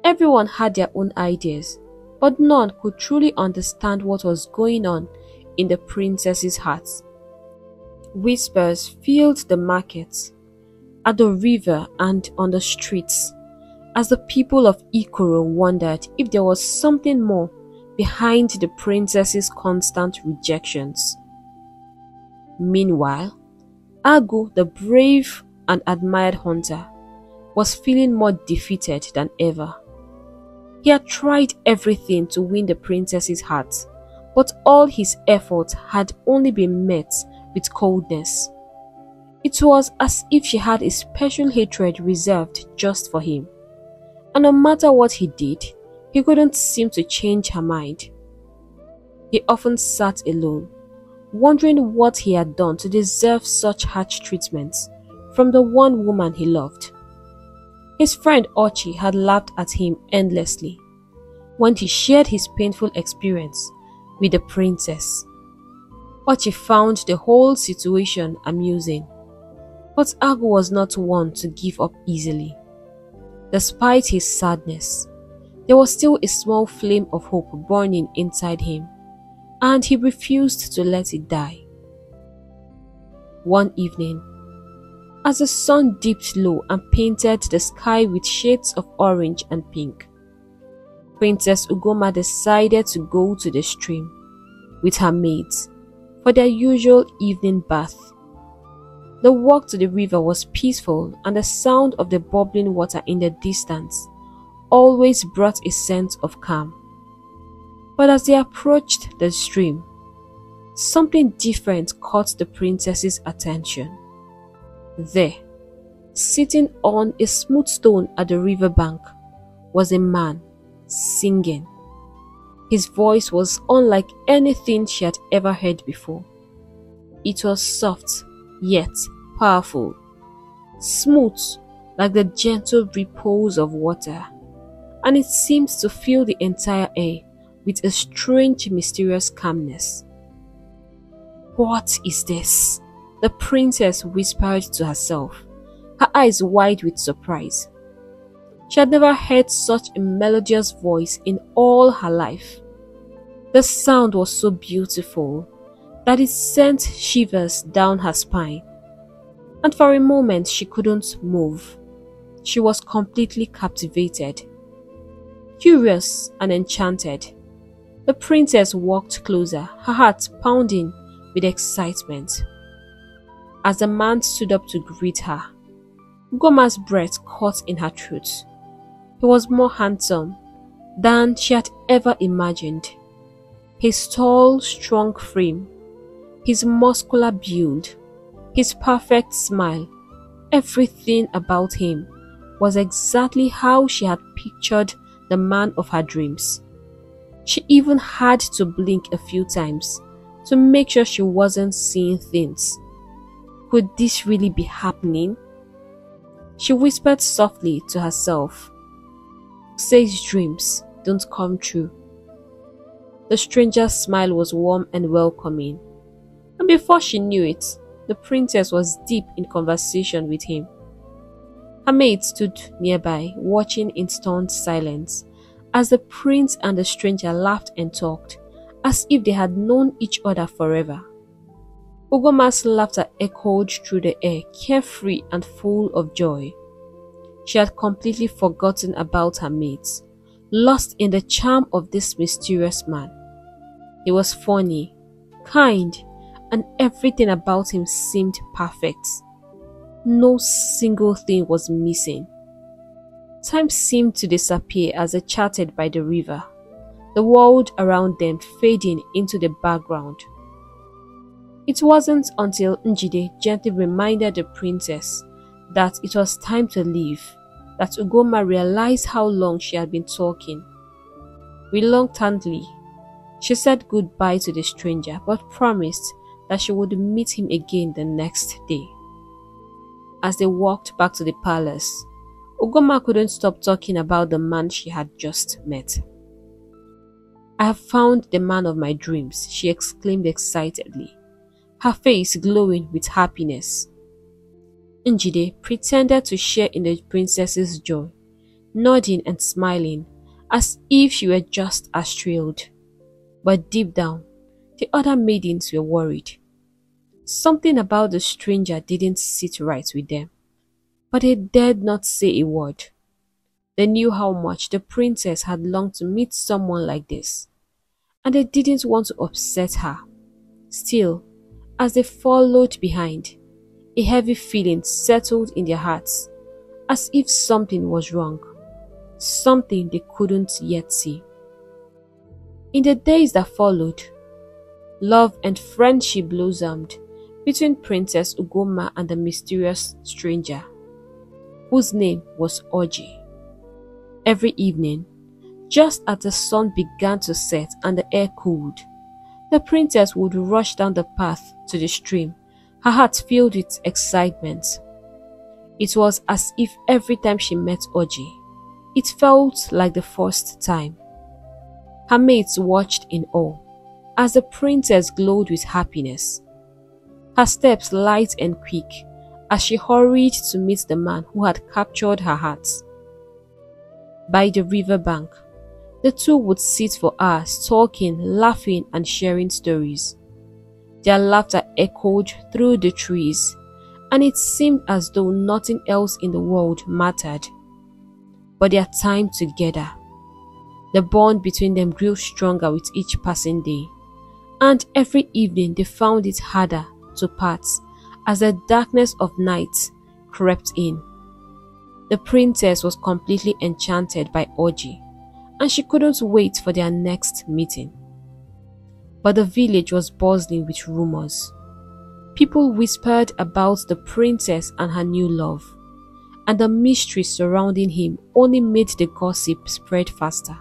Everyone had their own ideas, but none could truly understand what was going on in the princess's heart. Whispers filled the markets, at the river and on the streets, as the people of Ikoro wondered if there was something more behind the princess's constant rejections. Meanwhile, Agu, the brave and admired hunter, was feeling more defeated than ever. He had tried everything to win the princess's heart, but all his efforts had only been met with coldness. It was as if she had a special hatred reserved just for him, and no matter what he did, he couldn't seem to change her mind. He often sat alone, wondering what he had done to deserve such harsh treatment from the one woman he loved. His friend Ochi had laughed at him endlessly when he shared his painful experience with the princess. Ochi found the whole situation amusing, but Agu was not one to give up easily. Despite his sadness, there was still a small flame of hope burning inside him, and he refused to let it die. One evening, as the sun dipped low and painted the sky with shades of orange and pink, Princess Ugoma decided to go to the stream with her maids for their usual evening bath. The walk to the river was peaceful, and the sound of the bubbling water in the distance always brought a sense of calm. But as they approached the stream, something different caught the princess's attention. There, sitting on a smooth stone at the riverbank, was a man singing. His voice was unlike anything she had ever heard before. It was soft, yet powerful, smooth like the gentle repose of water, and it seemed to fill the entire air with a strange, mysterious calmness. "What is this?" the princess whispered to herself, her eyes wide with surprise. She had never heard such a melodious voice in all her life. The sound was so beautiful that it sent shivers down her spine, and for a moment she couldn't move. She was completely captivated. Curious and enchanted, the princess walked closer, her heart pounding with excitement. As the man stood up to greet her, Ugoma's breath caught in her throat. He was more handsome than she had ever imagined. His tall, strong frame, his muscular build, his perfect smile, everything about him was exactly how she had pictured the man of her dreams. She even had to blink a few times to make sure she wasn't seeing things. Could this really be happening? She whispered softly to herself, "Who says dreams don't come true?" The stranger's smile was warm and welcoming, and before she knew it, the princess was deep in conversation with him. Her maid stood nearby, watching in stunned silence as the prince and the stranger laughed and talked, as if they had known each other forever. Ugoma's laughter echoed through the air, carefree and full of joy. She had completely forgotten about her mates, lost in the charm of this mysterious man. He was funny, kind, and everything about him seemed perfect. No single thing was missing. Time seemed to disappear as they chatted by the river, the world around them fading into the background. It wasn't until Njide gently reminded the princess that it was time to leave that Ugoma realized how long she had been talking. Reluctantly, she said goodbye to the stranger but promised that she would meet him again the next day. As they walked back to the palace, Ugoma couldn't stop talking about the man she had just met. "I have found the man of my dreams," she exclaimed excitedly, her face glowing with happiness. Njide pretended to share in the princess's joy, nodding and smiling as if she were just as thrilled. But deep down, the other maidens were worried. Something about the stranger didn't sit right with them, but they dared not say a word. They knew how much the princess had longed to meet someone like this, and they didn't want to upset her. Still, as they followed behind, a heavy feeling settled in their hearts, as if something was wrong, something they couldn't yet see. In the days that followed, love and friendship blossomed between Princess Ugoma and the mysterious stranger, whose name was Oji. Every evening, just as the sun began to set and the air cooled, the princess would rush down the path to the stream, her heart filled with excitement. It was as if every time she met Oji, it felt like the first time. Her mates watched in awe, as the princess glowed with happiness. Her steps light and quick as she hurried to meet the man who had captured her heart. By the river bank, the two would sit for hours talking, laughing and sharing stories. Their laughter echoed through the trees, and it seemed as though nothing else in the world mattered but their time together. The bond between them grew stronger with each passing day, and every evening they found it harder to part as the darkness of night crept in. The princess was completely enchanted by Oji, and she couldn't wait for their next meeting. But the village was buzzing with rumors. People whispered about the princess and her new love, and the mystery surrounding him only made the gossip spread faster.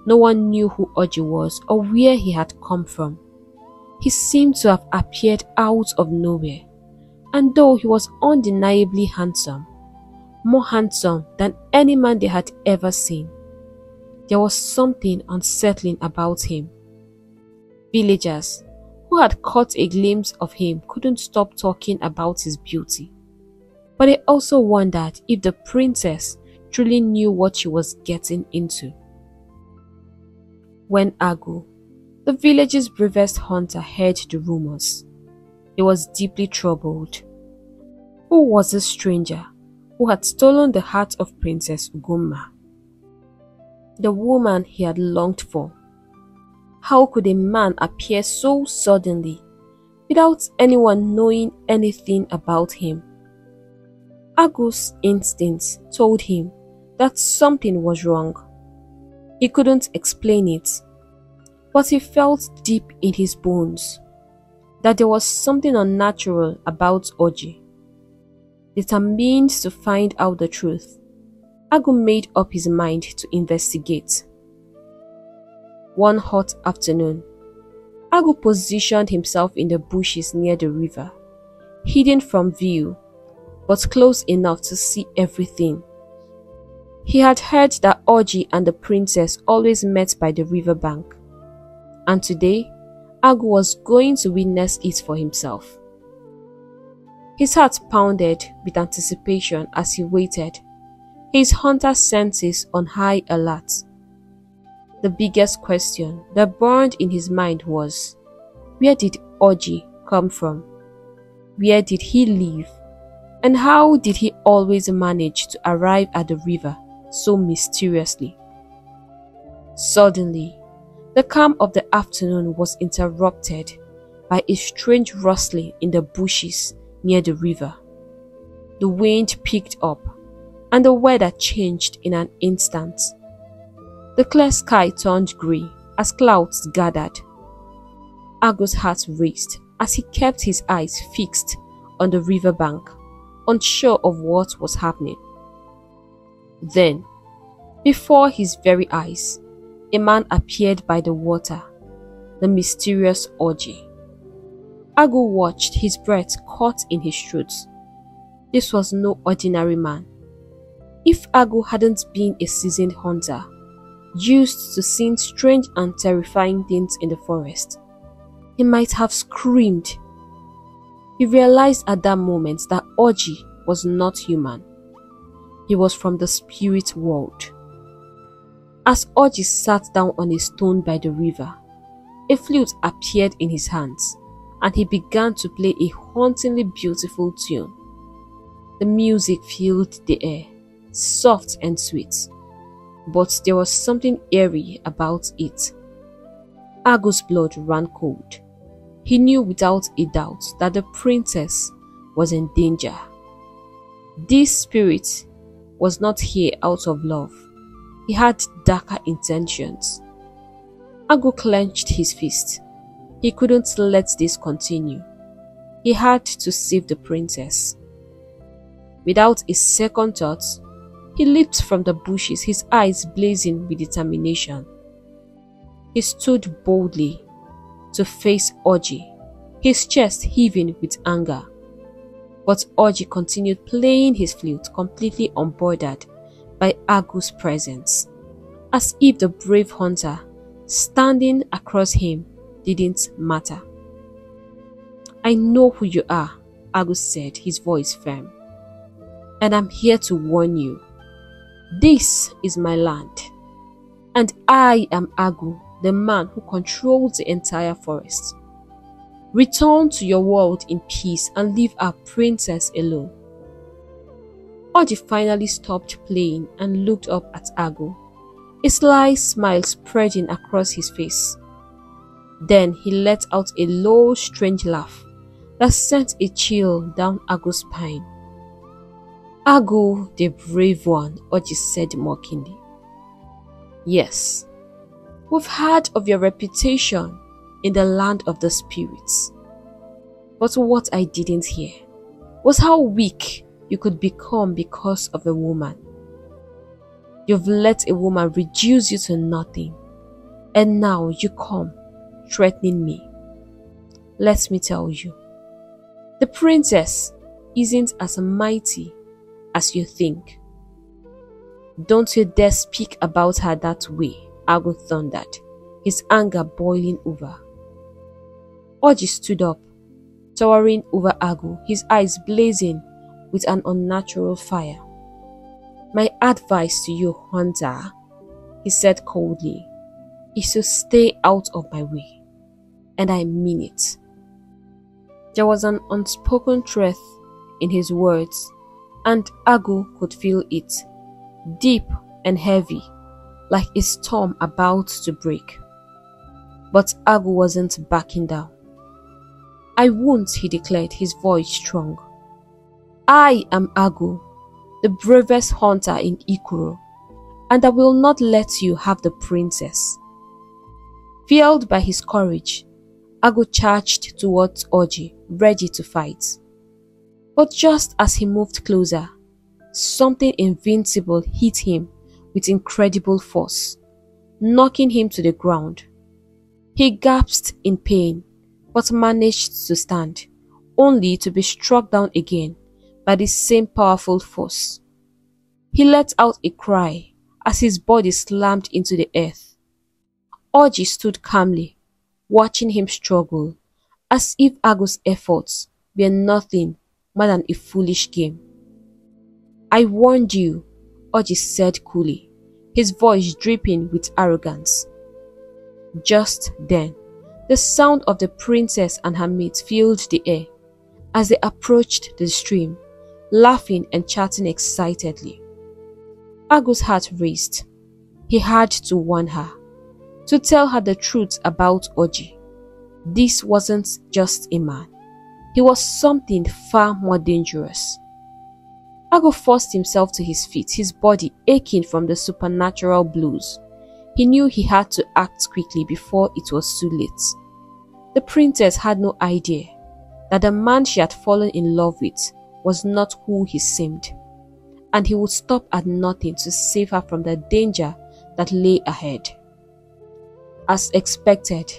No one knew who Oji was or where he had come from. He seemed to have appeared out of nowhere, and though he was undeniably handsome, more handsome than any man they had ever seen, there was something unsettling about him. Villagers who had caught a glimpse of him couldn't stop talking about his beauty, but they also wondered if the princess truly knew what she was getting into. When Agu, the village's bravest hunter, heard the rumors, he was deeply troubled. Who was this stranger who had stolen the heart of Princess Ugumma, the woman he had longed for? How could a man appear so suddenly without anyone knowing anything about him? Agu's instincts told him that something was wrong. He couldn't explain it, but he felt deep in his bones that there was something unnatural about Oji. Determined to find out the truth, Agu made up his mind to investigate. One hot afternoon, Agu positioned himself in the bushes near the river, hidden from view, but close enough to see everything. He had heard that Oji and the princess always met by the river bank, and today Agu was going to witness it for himself. His heart pounded with anticipation as he waited, his hunter senses on high alert. The biggest question that burned in his mind was, where did Oji come from? Where did he live? And how did he always manage to arrive at the river so mysteriously? Suddenly, the calm of the afternoon was interrupted by a strange rustling in the bushes near the river. The wind picked up, and the weather changed in an instant. The clear sky turned grey as clouds gathered. Agu's heart raced as he kept his eyes fixed on the riverbank, unsure of what was happening. Then, before his very eyes, a man appeared by the water, the mysterious Oji. Agu watched, his breath caught in his throat. This was no ordinary man. If Agu hadn't been a seasoned hunter, used to seeing strange and terrifying things in the forest, he might have screamed. He realized at that moment that Oji was not human. He was from the spirit world. As Oji sat down on a stone by the river, a flute appeared in his hands, and he began to play a hauntingly beautiful tune. The music filled the air, soft and sweet, but there was something eerie about it. Agu's blood ran cold. He knew without a doubt that the princess was in danger. This spirit was not here out of love. He had darker intentions. Agu clenched his fist. He couldn't let this continue. He had to save the princess. Without a second thought, he leaped from the bushes, his eyes blazing with determination. He stood boldly to face Oji, his chest heaving with anger. But Oji continued playing his flute, completely unbothered by Agu's presence, as if the brave hunter standing across him didn't matter. I know who you are, Agu said, his voice firm. And I'm here to warn you. This is my land. And I am Agu, the man who controls the entire forest. Return to your world in peace and leave our princess alone. Oji finally stopped playing and looked up at Agu, a sly smile spreading across his face. Then he let out a low, strange laugh that sent a chill down Agu's spine. Agu, the brave one, Oji said mockingly. Yes, we've heard of your reputation in the land of the spirits. But what I didn't hear was how weak you could become because of a woman. You've let a woman reduce you to nothing, and now you come threatening me. Let me tell you, the princess isn't as mighty as you think. Don't you dare speak about her that way, Agu thundered, his anger boiling over. Oji stood up, towering over Agu, his eyes blazing with an unnatural fire. My advice to you, Hunter, he said coldly, is to stay out of my way. And I mean it. There was an unspoken truth in his words, and Agu could feel it, deep and heavy, like a storm about to break. But Agu wasn't backing down. I won't, he declared, his voice strong. I am Agu, the bravest hunter in Ikuro, and I will not let you have the princess. Fueled by his courage, Agu charged towards Oji, ready to fight. But just as he moved closer, something invincible hit him with incredible force, knocking him to the ground. He gasped in pain, but managed to stand, only to be struck down again by the same powerful force. He let out a cry as his body slammed into the earth. Oji stood calmly, watching him struggle, as if Agu's efforts were nothing more than a foolish game. I warned you, Oji said coolly, his voice dripping with arrogance. Just then, the sound of the princess and her mate filled the air as they approached the stream, laughing and chatting excitedly. Agu's heart raced. He had to warn her, to tell her the truth about Oji. This wasn't just a man. He was something far more dangerous. Agu forced himself to his feet, his body aching from the supernatural blows. He knew he had to act quickly before it was too late. The princess had no idea that the man she had fallen in love with was not who he seemed, and he would stop at nothing to save her from the danger that lay ahead. As expected,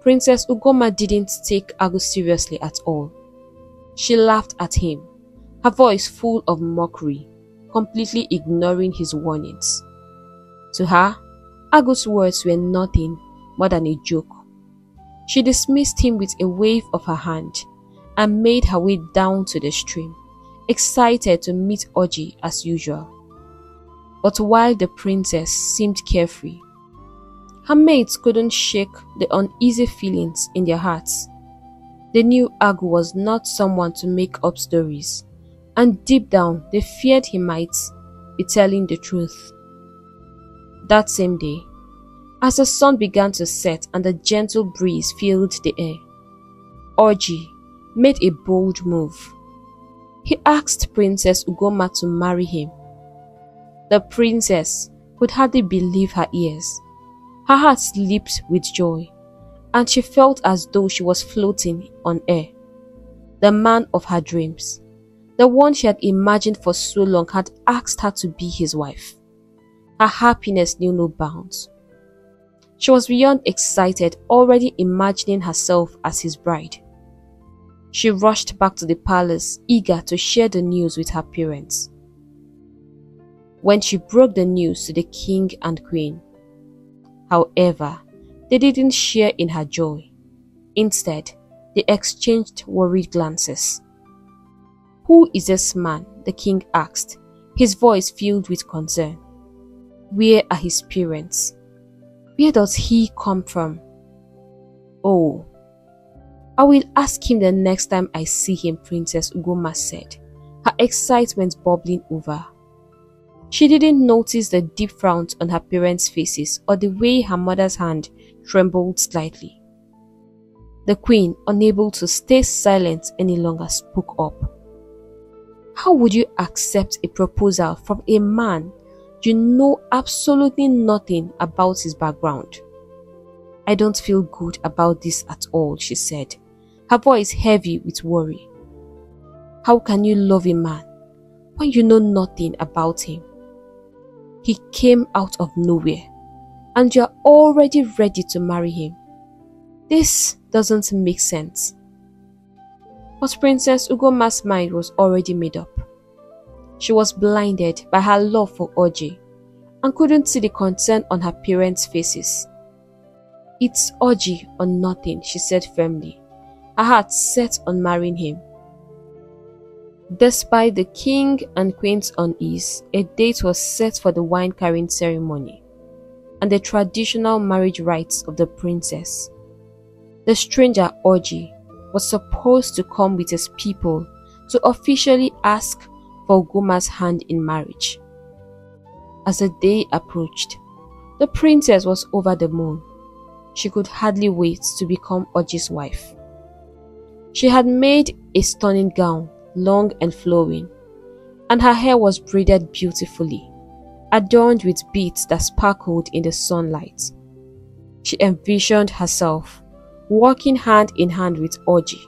Princess Ugoma didn't take Agu seriously at all. She laughed at him, her voice full of mockery, completely ignoring his warnings. To her, Agu's words were nothing more than a joke. She dismissed him with a wave of her hand and made her way down to the stream, excited to meet Oji as usual. But while the princess seemed carefree, her mates couldn't shake the uneasy feelings in their hearts. They knew Agu was not someone to make up stories, and deep down they feared he might be telling the truth. That same day, as the sun began to set and a gentle breeze filled the air, Oji made a bold move. He asked Princess Ugoma to marry him. The princess could hardly believe her ears. Her heart leaped with joy, and she felt as though she was floating on air. The man of her dreams, the one she had imagined for so long, had asked her to be his wife. Her happiness knew no bounds. She was beyond excited, already imagining herself as his bride. She rushed back to the palace, eager to share the news with her parents. When she broke the news to the king and queen, however, they didn't share in her joy. Instead, they exchanged worried glances. "Who is this man?" the king asked, his voice filled with concern. "Where are his parents? Where does he come from?" "Oh, I will ask him the next time I see him," Princess Ugoma said, her excitement bubbling over. She didn't notice the deep frowns on her parents' faces or the way her mother's hand trembled slightly. The queen, unable to stay silent any longer, spoke up. "How would you accept a proposal from a man you know absolutely nothing about his background?" "I don't feel good about this at all," she said, her voice heavy with worry. "How can you love a man when you know nothing about him? He came out of nowhere, and you are already ready to marry him. This doesn't make sense." But Princess Ugoma's mind was already made up. She was blinded by her love for Oji and couldn't see the concern on her parents' faces. "It's Oji or nothing," she said firmly, her heart set on marrying him. Despite the king and queen's unease, a date was set for the wine-carrying ceremony and the traditional marriage rites of the princess. The stranger Oji was supposed to come with his people to officially ask for Ugoma's hand in marriage. As the day approached, the princess was over the moon. She could hardly wait to become Oji's wife. She had made a stunning gown, long and flowing, and her hair was braided beautifully, adorned with beads that sparkled in the sunlight. She envisioned herself walking hand in hand with Oji,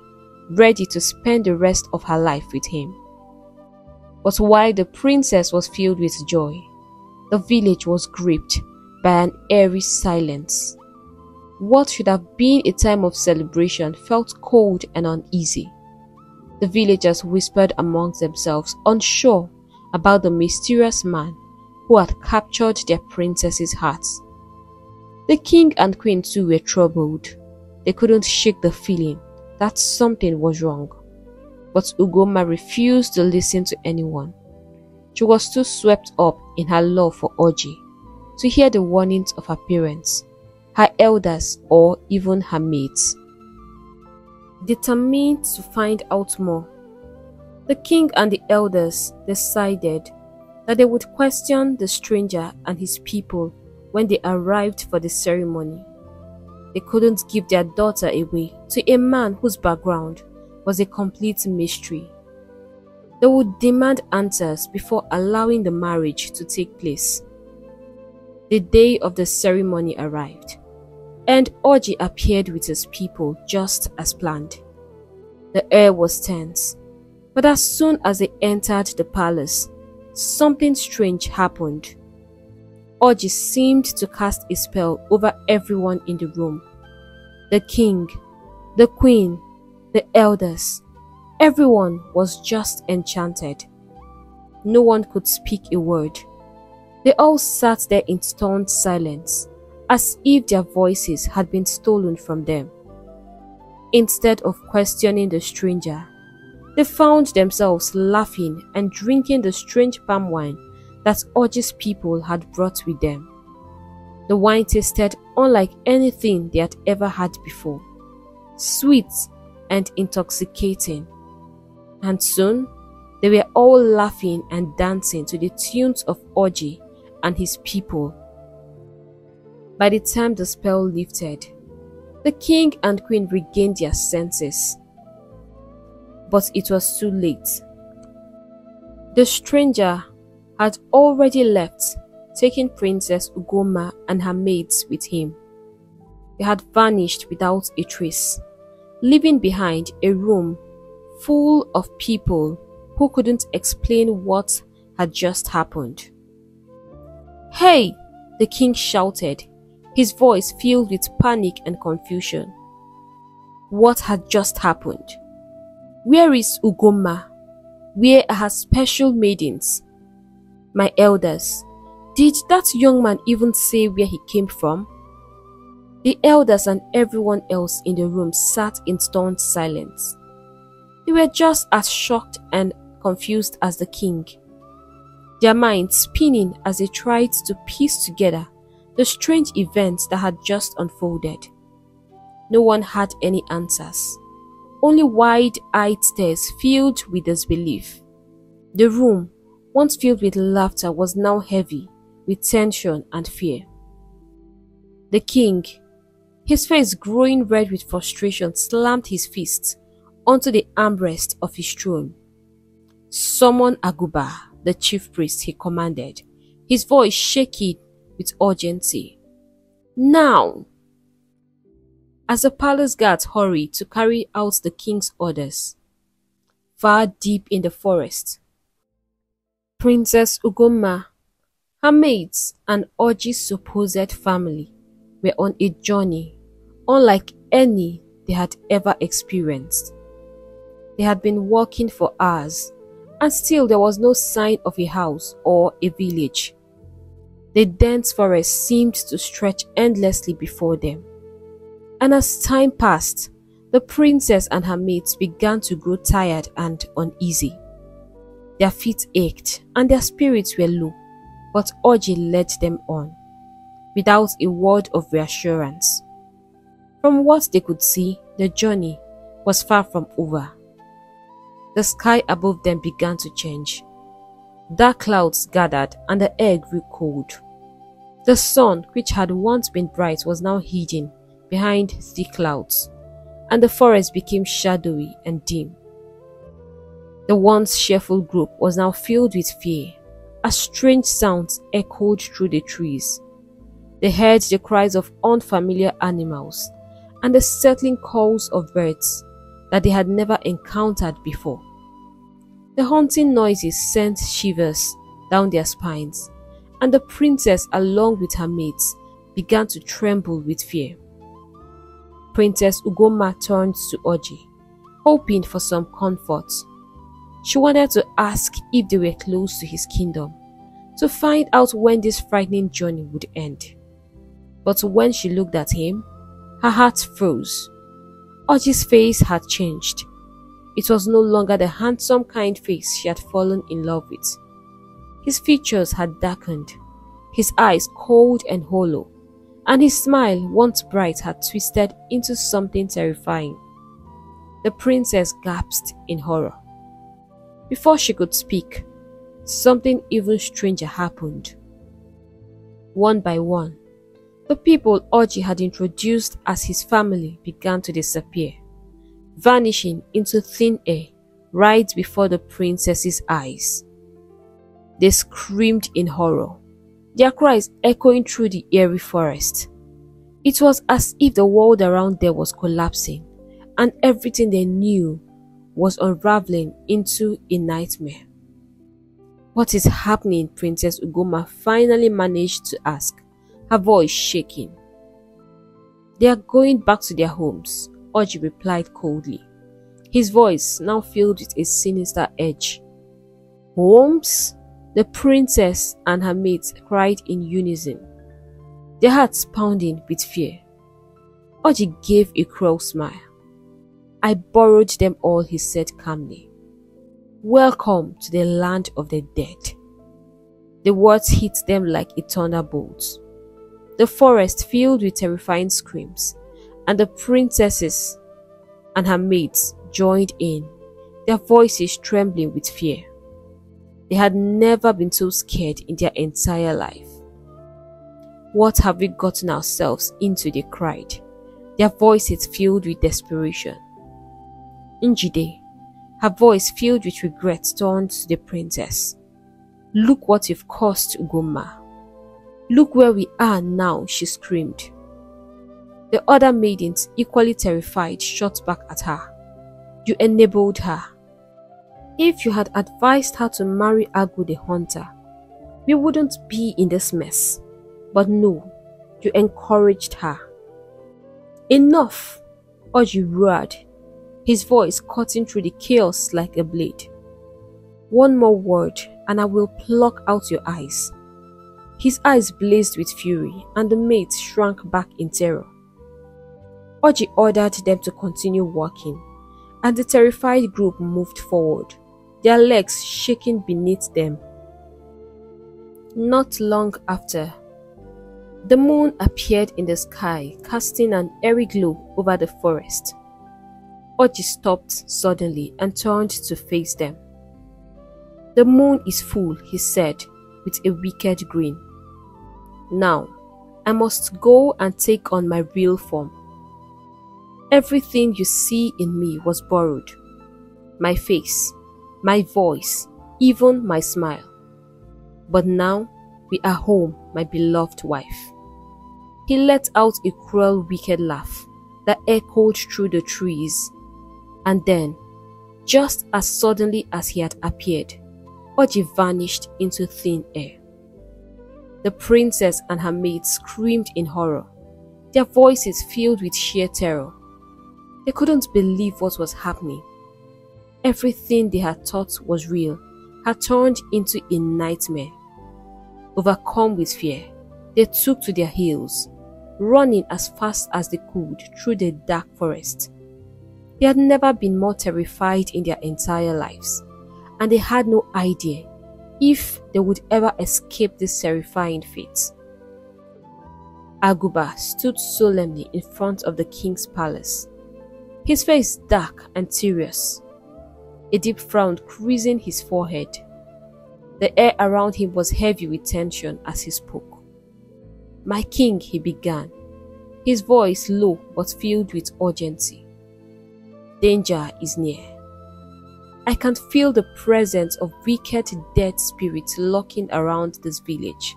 ready to spend the rest of her life with him. But while the princess was filled with joy, the village was gripped by an eerie silence. What should have been a time of celebration felt cold and uneasy. The villagers whispered amongst themselves, unsure about the mysterious man who had captured their princess's hearts. The king and queen too were troubled. They couldn't shake the feeling that something was wrong. But Ugoma refused to listen to anyone. She was too swept up in her love for Oji to hear the warnings of her parents, her elders, or even her mates. Determined to find out more, the king and the elders decided that they would question the stranger and his people when they arrived for the ceremony. They couldn't give their daughter away to a man whose background was a complete mystery. They would demand answers before allowing the marriage to take place. The day of the ceremony arrived, and Oji appeared with his people just as planned. The air was tense, but as soon as they entered the palace, something strange happened. Oji seemed to cast a spell over everyone in the room. The king, the queen, the elders, everyone was just enchanted. No one could speak a word. They all sat there in stunned silence, as if their voices had been stolen from them. Instead of questioning the stranger, they found themselves laughing and drinking the strange palm wine that Oji's people had brought with them. The wine tasted unlike anything they had ever had before, sweet and intoxicating. And soon, they were all laughing and dancing to the tunes of Oji and his people. By the time the spell lifted, the king and queen regained their senses. But it was too late. The stranger had already left, taking Princess Ugoma and her maids with him. They had vanished without a trace, leaving behind a room full of people who couldn't explain what had just happened. "Hey!" the king shouted, his voice filled with panic and confusion. What had just happened? Where is Ugoma? Where are her special maidens? My elders, did that young man even say where he came from? The elders and everyone else in the room sat in stunned silence. They were just as shocked and confused as the king, their minds spinning as they tried to piece together the strange events that had just unfolded. No one had any answers, only wide-eyed stares filled with disbelief. The room, once filled with laughter, was now heavy with tension and fear. The king, his face growing red with frustration, slammed his fists onto the armrest of his throne. "Summon Aguba, the chief priest," he commanded, his voice shaking with urgency. "Now!" As the palace guards hurried to carry out the king's orders, far deep in the forest, Princess Ugomma, her maids, and Oji's supposed family were on a journey unlike any they had ever experienced. They had been walking for hours, and still there was no sign of a house or a village. The dense forest seemed to stretch endlessly before them. And as time passed, the princess and her mates began to grow tired and uneasy. Their feet ached and their spirits were low, but Oji led them on, without a word of reassurance. From what they could see, the journey was far from over. The sky above them began to change. Dark clouds gathered and the air grew cold. The sun, which had once been bright, was now hidden behind thick clouds, and the forest became shadowy and dim. The once cheerful group was now filled with fear, as strange sounds echoed through the trees. They heard the cries of unfamiliar animals and the settling calls of birds that they had never encountered before. The haunting noises sent shivers down their spines, and the princess, along with her mates, began to tremble with fear. Princess Ugomma turned to Oji, hoping for some comfort. She wanted to ask if they were close to his kingdom, to find out when this frightening journey would end. But when she looked at him, her heart froze. Oji's face had changed. It was no longer the handsome, kind face she had fallen in love with. His features had darkened, his eyes cold and hollow, and his smile, once bright, had twisted into something terrifying. The princess gasped in horror. Before she could speak, something even stranger happened. One by one, the people Oji had introduced as his family began to disappear, vanishing into thin air right before the princess's eyes. They screamed in horror, their cries echoing through the eerie forest. It was as if the world around them was collapsing, and everything they knew was unraveling into a nightmare. "What is happening?" Princess Ugomma finally managed to ask, her voice shaking. "They are going back to their homes," Oji replied coldly, his voice now filled with a sinister edge. "Homes?" the princess and her mates cried in unison, their hearts pounding with fear. Oji gave a cruel smile. "I borrowed them all," he said calmly. "Welcome to the land of the dead." The words hit them like a thunderbolt. The forest filled with terrifying screams, and the princesses and her mates joined in, their voices trembling with fear. They had never been so scared in their entire life. "What have we gotten ourselves into?" they cried, their voices filled with desperation. Njide, her voice filled with regret, turned to the princess. "Look what you've caused, Ugomma. Look where we are now," she screamed. The other maidens, equally terrified, shot back at her. "You enabled her. If you had advised her to marry Agu the hunter, we wouldn't be in this mess. But no, you encouraged her." "Enough!" Oji roared, his voice cutting through the chaos like a blade. "One more word and I will pluck out your eyes." His eyes blazed with fury, and the mates shrank back in terror. Oji ordered them to continue walking, and the terrified group moved forward, their legs shaking beneath them. Not long after, the moon appeared in the sky, casting an airy glow over the forest. Oji stopped suddenly and turned to face them. "The moon is full," he said with a wicked grin. "Now, I must go and take on my real form. Everything you see in me was borrowed. My face, my voice, even my smile. But now, we are home, my beloved wife." He let out a cruel, wicked laugh that echoed through the trees. And then, just as suddenly as he had appeared, Oji vanished into thin air. The princess and her maids screamed in horror, their voices filled with sheer terror. They couldn't believe what was happening. Everything they had thought was real had turned into a nightmare. Overcome with fear, they took to their heels, running as fast as they could through the dark forest. They had never been more terrified in their entire lives, and they had no idea if they would ever escape this terrifying fate. Aguba stood solemnly in front of the king's palace, his face dark and serious, a deep frown creasing his forehead. The air around him was heavy with tension as he spoke. "My king," he began, his voice low but filled with urgency. "Danger is near. I can feel the presence of wicked dead spirits lurking around this village.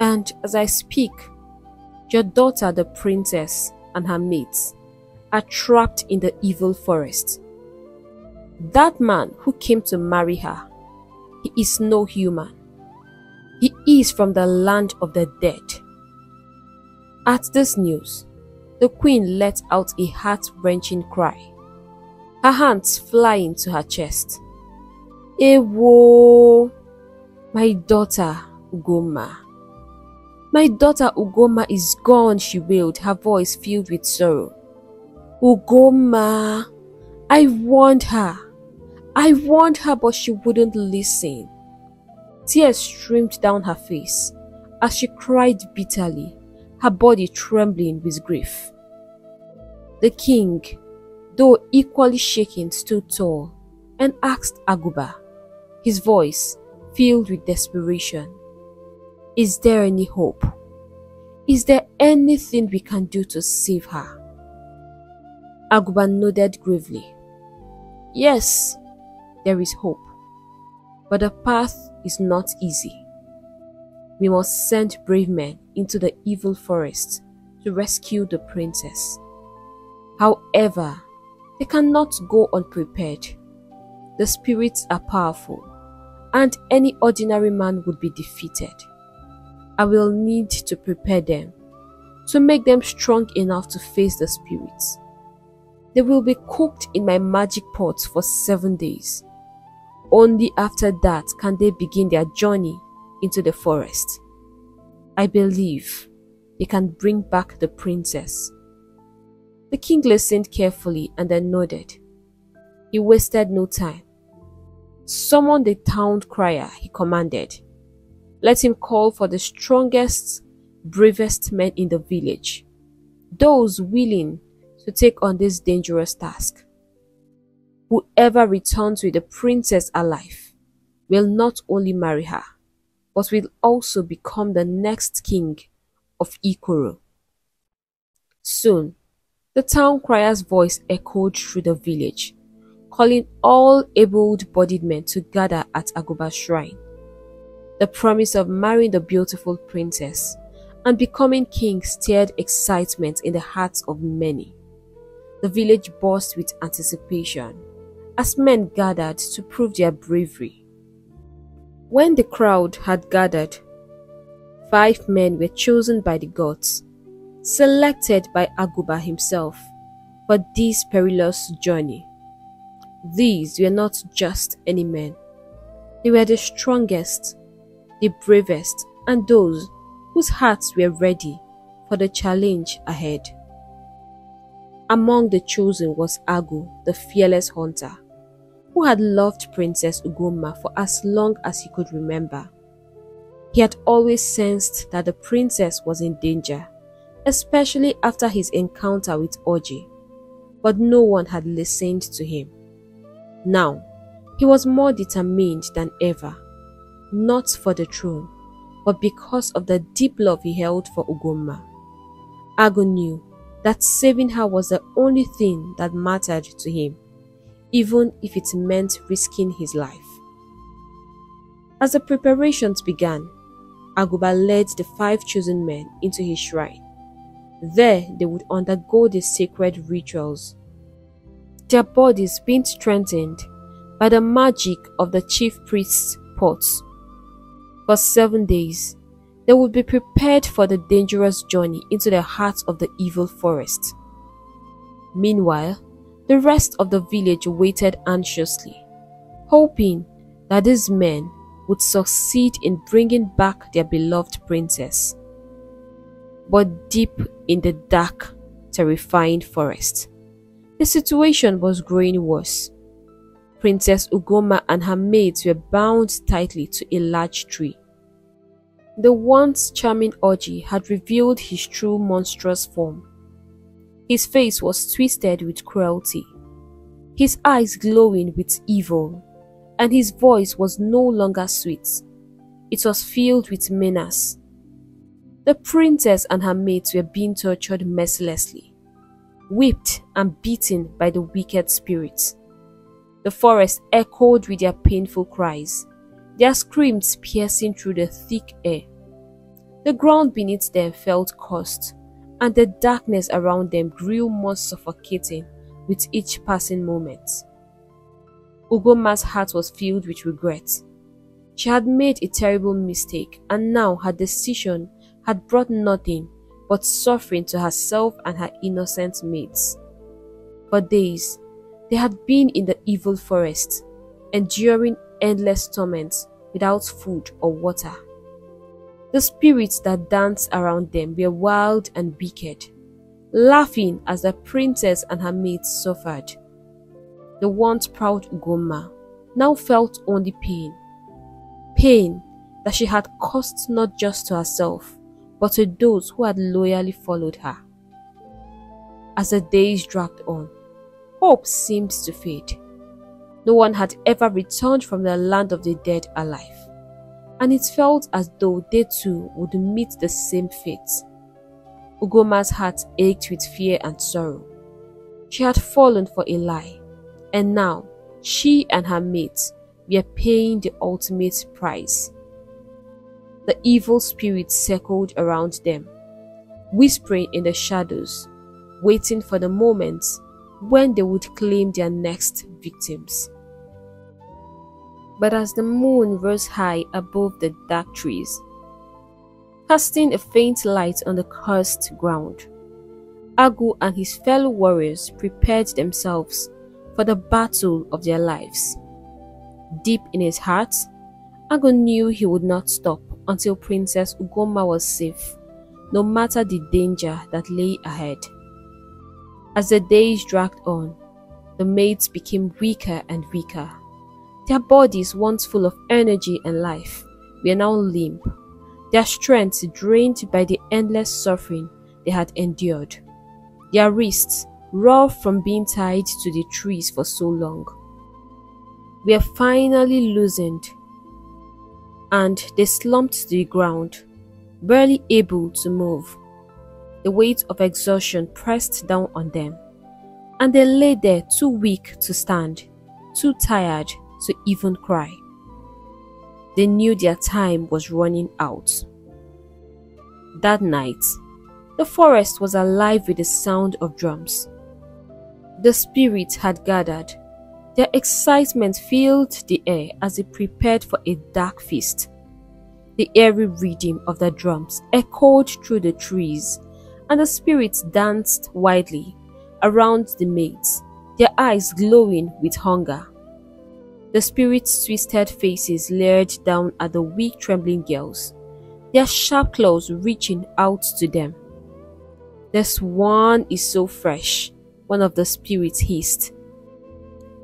And as I speak, your daughter the princess and her mates are trapped in the evil forest. That man who came to marry her, he is no human. He is from the land of the dead." At this news, the queen let out a heart-wrenching cry, her hands flying to her chest. "Ewo! My daughter Ugoma. My daughter Ugoma is gone," she wailed, her voice filled with sorrow. "Ugoma! I warned her, but she wouldn't listen." Tears streamed down her face as she cried bitterly, her body trembling with grief. The king, though equally shaken, stood tall and asked Aguba, his voice filled with desperation, "Is there any hope? Is there anything we can do to save her?" Aguba nodded gravely. "Yes, there is hope, but the path is not easy. We must send brave men into the evil forest to rescue the princess. However, they cannot go unprepared. The spirits are powerful, and any ordinary man would be defeated. I will need to prepare them, to make them strong enough to face the spirits. They will be cooked in my magic pot for 7 days. Only after that can they begin their journey into the forest. I believe they can bring back the princess." The king listened carefully and then nodded. He wasted no time. "Summon the town crier," he commanded. "Let him call for the strongest, bravest men in the village, those willing to take on this dangerous task. Whoever returns with the princess alive will not only marry her, but will also become the next king of Ikoro." Soon, the town crier's voice echoed through the village, calling all able-bodied men to gather at Aguba's shrine. The promise of marrying the beautiful princess and becoming king stirred excitement in the hearts of many. The village burst with anticipation as men gathered to prove their bravery. When the crowd had gathered, 5 men were chosen by the gods, selected by Aguba himself for this perilous journey. These were not just any men. They were the strongest, the bravest, and those whose hearts were ready for the challenge ahead. Among the chosen was Agu, the fearless hunter, who had loved Princess Ugomma for as long as he could remember. He had always sensed that the princess was in danger, especially after his encounter with Oji, but no one had listened to him. Now, he was more determined than ever, not for the throne, but because of the deep love he held for Ugomma. Agu knew that saving her was the only thing that mattered to him, even if it meant risking his life. As the preparations began, Aguba led the 5 chosen men into his shrine. There they would undergo the sacred rituals, their bodies being strengthened by the magic of the chief priest's pots. For 7 days, they would be prepared for the dangerous journey into the heart of the evil forest. Meanwhile, the rest of the village waited anxiously, hoping that these men would succeed in bringing back their beloved princess. But deep in the dark, terrifying forest, the situation was growing worse. Princess Ugomma and her maids were bound tightly to a large tree. The once charming Oji had revealed his true monstrous form. His face was twisted with cruelty, his eyes glowing with evil, and his voice was no longer sweet. It was filled with menace. The princess and her mates were being tortured mercilessly, whipped and beaten by the wicked spirits. The forest echoed with their painful cries, their screams piercing through the thick air. The ground beneath them felt cursed, and the darkness around them grew more suffocating with each passing moment. Ugomma's heart was filled with regret. She had made a terrible mistake, and now her decision had brought nothing but suffering to herself and her innocent mates. For days, they had been in the evil forest, enduring endless torments without food or water. The spirits that danced around them were wild and wicked, laughing as the princess and her mates suffered. The once proud Ugomma now felt only pain. Pain that she had caused not just to herself, but to those who had loyally followed her. As the days dragged on, hope seemed to fade. No one had ever returned from the land of the dead alive, and it felt as though they too would meet the same fate. Ugomma's heart ached with fear and sorrow. She had fallen for a lie, and now she and her mates were paying the ultimate price. The evil spirits circled around them, whispering in the shadows, waiting for the moment when they would claim their next victims. But as the moon rose high above the dark trees, casting a faint light on the cursed ground, Agu and his fellow warriors prepared themselves for the battle of their lives. Deep in his heart, Agu knew he would not stop until Princess Ugomma was safe, no matter the danger that lay ahead. As the days dragged on, the maids became weaker and weaker. Their bodies, once full of energy and life, were now limp, their strength drained by the endless suffering they had endured. Their wrists, rough from being tied to the trees for so long, were finally loosened, and they slumped to the ground, barely able to move. The weight of exhaustion pressed down on them, and they lay there too weak to stand, too tired to even cry. They knew their time was running out. That night, the forest was alive with the sound of drums. The spirits had gathered. Their excitement filled the air as they prepared for a dark feast. The eerie rhythm of the drums echoed through the trees, and the spirits danced wildly around the maids, their eyes glowing with hunger. The spirits' twisted faces leered down at the weak, trembling girls, their sharp claws reaching out to them. "This one is so fresh," one of the spirits hissed,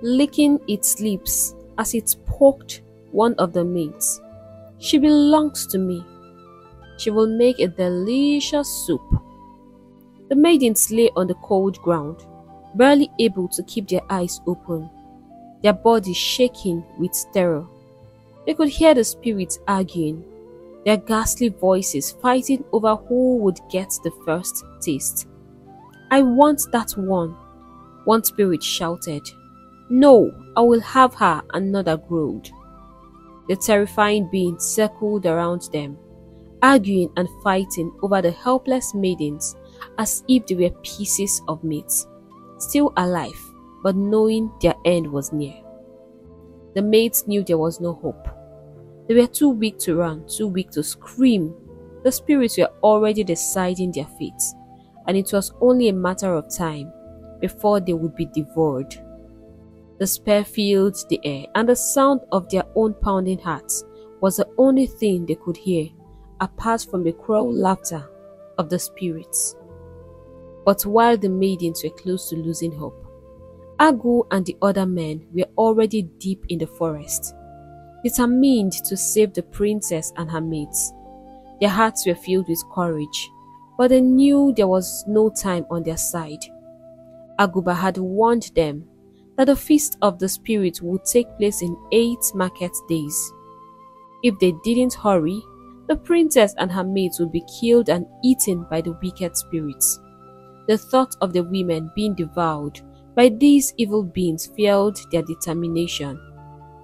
licking its lips as it poked one of the maids. "She belongs to me. She will make a delicious soup." The maidens lay on the cold ground, barely able to keep their eyes open, their bodies shaking with terror. They could hear the spirits arguing, their ghastly voices fighting over who would get the first taste. "I want that one spirit shouted. "No, I will have her," another growled. The terrifying beings circled around them, arguing and fighting over the helpless maidens as if they were pieces of meat, still alive, but knowing their end was near. The maids knew there was no hope. They were too weak to run, too weak to scream. The spirits were already deciding their fate, and it was only a matter of time before they would be devoured. The spear filled the air, and the sound of their own pounding hearts was the only thing they could hear, apart from the cruel laughter of the spirits. But while the maidens were close to losing hope, Agu and the other men were already deep in the forest, determined to save the princess and her mates. Their hearts were filled with courage, but they knew there was no time on their side. Aguba had warned them that the feast of the spirit would take place in 8 market days. If they didn't hurry, the princess and her mates would be killed and eaten by the wicked spirits. The thought of the women being devoured by these evil beings fueled their determination.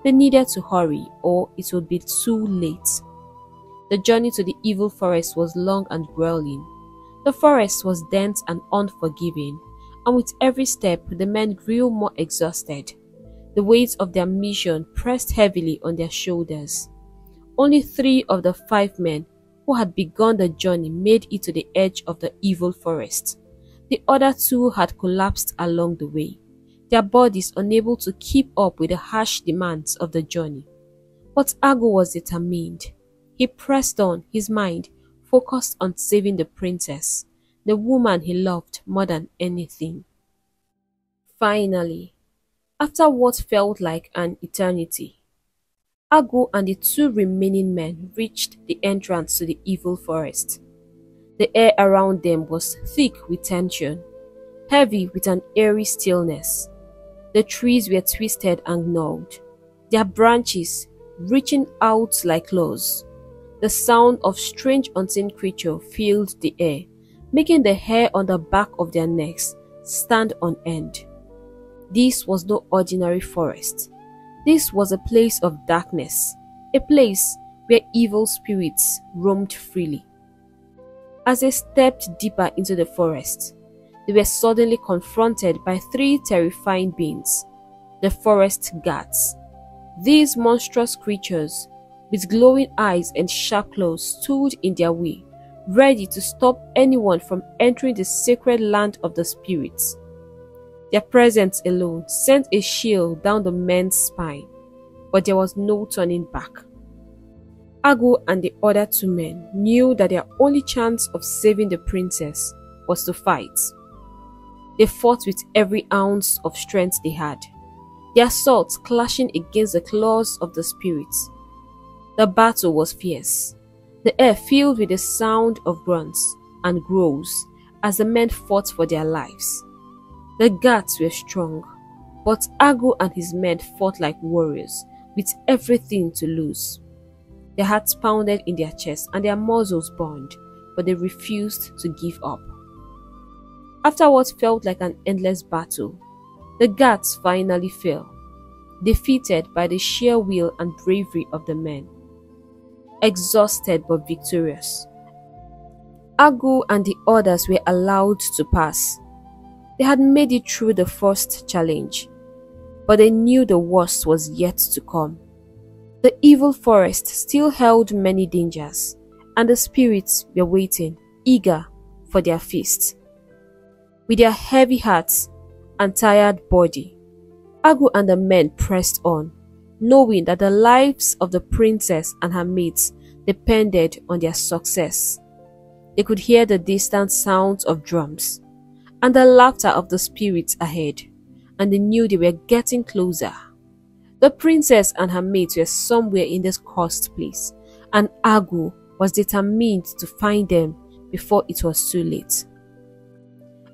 They needed to hurry, or it would be too late. The journey to the evil forest was long and grueling. The forest was dense and unforgiving, and with every step the men grew more exhausted. The weight of their mission pressed heavily on their shoulders. Only 3 of the 5 men who had begun the journey made it to the edge of the evil forest. The other 2 had collapsed along the way, their bodies unable to keep up with the harsh demands of the journey. But Agu was determined. He pressed on, his mind focused on saving the princess, the woman he loved more than anything. Finally, after what felt like an eternity, Agu and the 2 remaining men reached the entrance to the evil forest. The air around them was thick with tension, heavy with an eerie stillness. The trees were twisted and gnawed, their branches reaching out like claws. The sound of strange unseen creatures filled the air, making the hair on the back of their necks stand on end. This was no ordinary forest. This was a place of darkness, a place where evil spirits roamed freely. As they stepped deeper into the forest, they were suddenly confronted by 3 terrifying beings, the forest guards. These monstrous creatures, with glowing eyes and sharp claws, stood in their way, ready to stop anyone from entering the sacred land of the spirits. Their presence alone sent a chill down the men's spine, but there was no turning back. Agu and the other 2 men knew that their only chance of saving the princess was to fight. They fought with every ounce of strength they had, their swords clashing against the claws of the spirits. The battle was fierce, the air filled with the sound of grunts and growls as the men fought for their lives. The guards were strong, but Agu and his men fought like warriors with everything to lose. Their hearts pounded in their chests and their muzzles burned, but they refused to give up. After what felt like an endless battle, the guards finally fell, defeated by the sheer will and bravery of the men. Exhausted but victorious, Agu and the others were allowed to pass. They had made it through the first challenge, but they knew the worst was yet to come. The evil forest still held many dangers, and the spirits were waiting, eager for their feast. With their heavy hearts and tired body, Agu and the men pressed on, knowing that the lives of the princess and her mates depended on their success. They could hear the distant sounds of drums, and the laughter of the spirits ahead, and they knew they were getting closer. The princess and her mates were somewhere in this cursed place, and Agu was determined to find them before it was too late.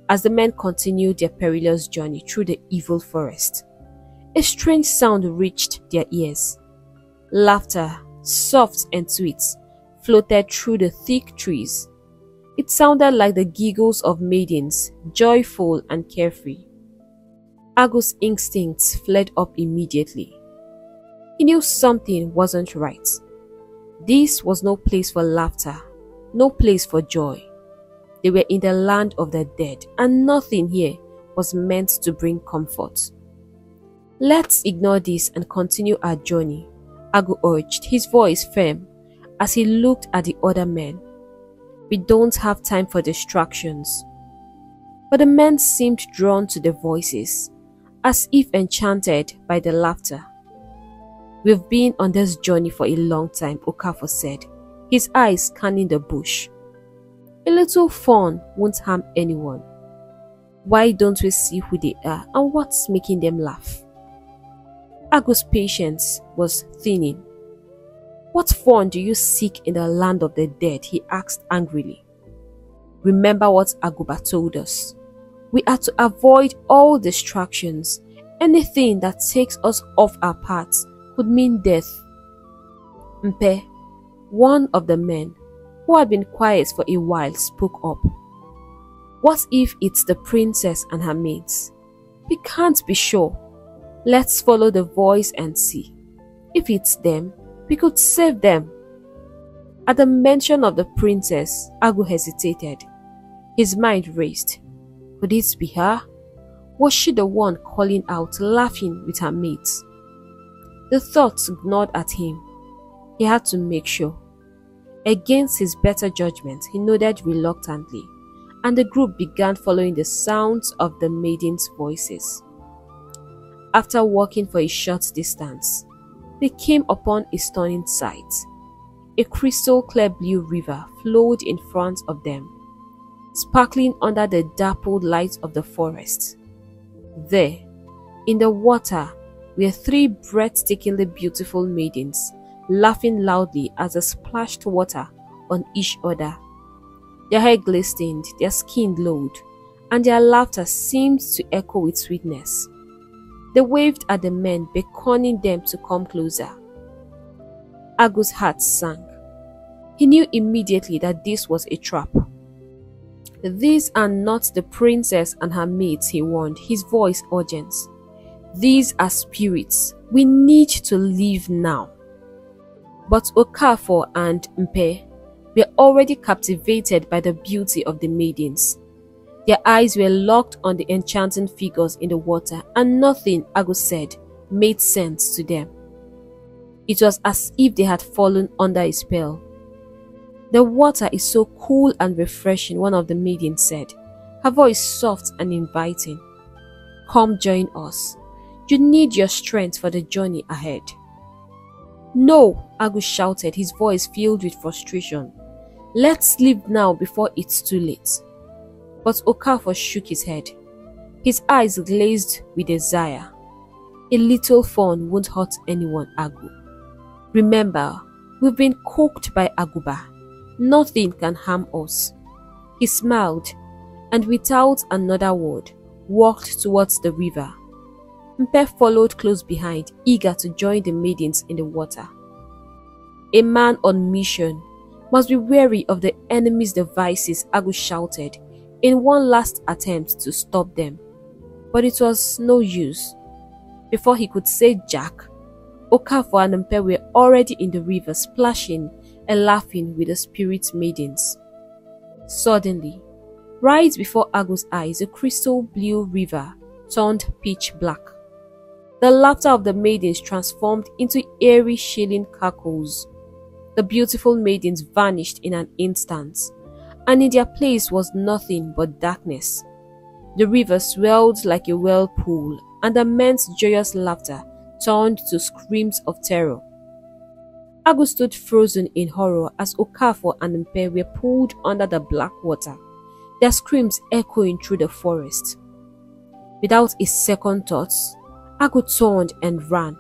As the men continued their perilous journey through the evil forest, a strange sound reached their ears. Laughter, soft and sweet, floated through the thick trees. It sounded like the giggles of maidens, joyful and carefree. Agu's instincts fled up immediately. He knew something wasn't right. This was no place for laughter, no place for joy. They were in the land of the dead, and nothing here was meant to bring comfort. "Let's ignore this and continue our journey," Agu urged, his voice firm, as he looked at the other men. "We don't have time for distractions." But the men seemed drawn to the voices, as if enchanted by the laughter. "We've been on this journey for a long time," Okafor said, his eyes scanning the bush. "A little fun won't harm anyone. Why don't we see who they are and what's making them laugh?" Agu's patience was thinning. "What fun do you seek in the land of the dead?" he asked angrily. "Remember what Aguba told us. We are to avoid all distractions. Anything that takes us off our paths could mean death." Mpe, one of the men, who had been quiet for a while, spoke up. "What if it's the princess and her maids? We can't be sure. Let's follow the voice and see. If it's them, we could save them." At the mention of the princess, Agu hesitated. His mind raced. Could it be her? Was she the one calling out, laughing with her mates? The thoughts gnawed at him. He had to make sure. Against his better judgment, he nodded reluctantly, and the group began following the sounds of the maidens' voices. After walking for a short distance, they came upon a stunning sight. A crystal-clear blue river flowed in front of them, sparkling under the dappled light of the forest. There, in the water, were three breathtakingly beautiful maidens, laughing loudly as they splashed water on each other. Their hair glistened, their skin glowed, and their laughter seemed to echo with sweetness. They waved at the men, beckoning them to come closer. Agu's heart sank. He knew immediately that this was a trap. "These are not the princess and her maids," he warned, his voice urgent. "These are spirits. We need to leave now." But Okafor and Mpe were already captivated by the beauty of the maidens. Their eyes were locked on the enchanting figures in the water, and nothing Agu said made sense to them. It was as if they had fallen under a spell. "The water is so cool and refreshing," one of the maidens said, her voice soft and inviting. "Come join us. You need your strength for the journey ahead." "No," Agu shouted, his voice filled with frustration. "Let's leave now before it's too late." But Okafor shook his head. His eyes glazed with desire. "A little fun won't hurt anyone, Agu. Remember, we've been cooked by Aguba. Nothing can harm us." He smiled, and without another word, walked towards the river. Mpe followed close behind, eager to join the maidens in the water. "A man on mission must be wary of the enemy's devices," Agu shouted, in one last attempt to stop them. But it was no use. Before he could say Jack, Okafor and Mpe were already in the river, splashing and laughing with the spirit maidens. Suddenly, right before Agu's eyes, the crystal blue river turned pitch black. The laughter of the maidens transformed into eerie, shilling cackles. The beautiful maidens vanished in an instant, and in their place was nothing but darkness. The river swelled like a whirlpool, and the men's joyous laughter turned to screams of terror. Agu stood frozen in horror as Okafor and Mpe were pulled under the black water, their screams echoing through the forest. Without a second thought, Agu turned and ran,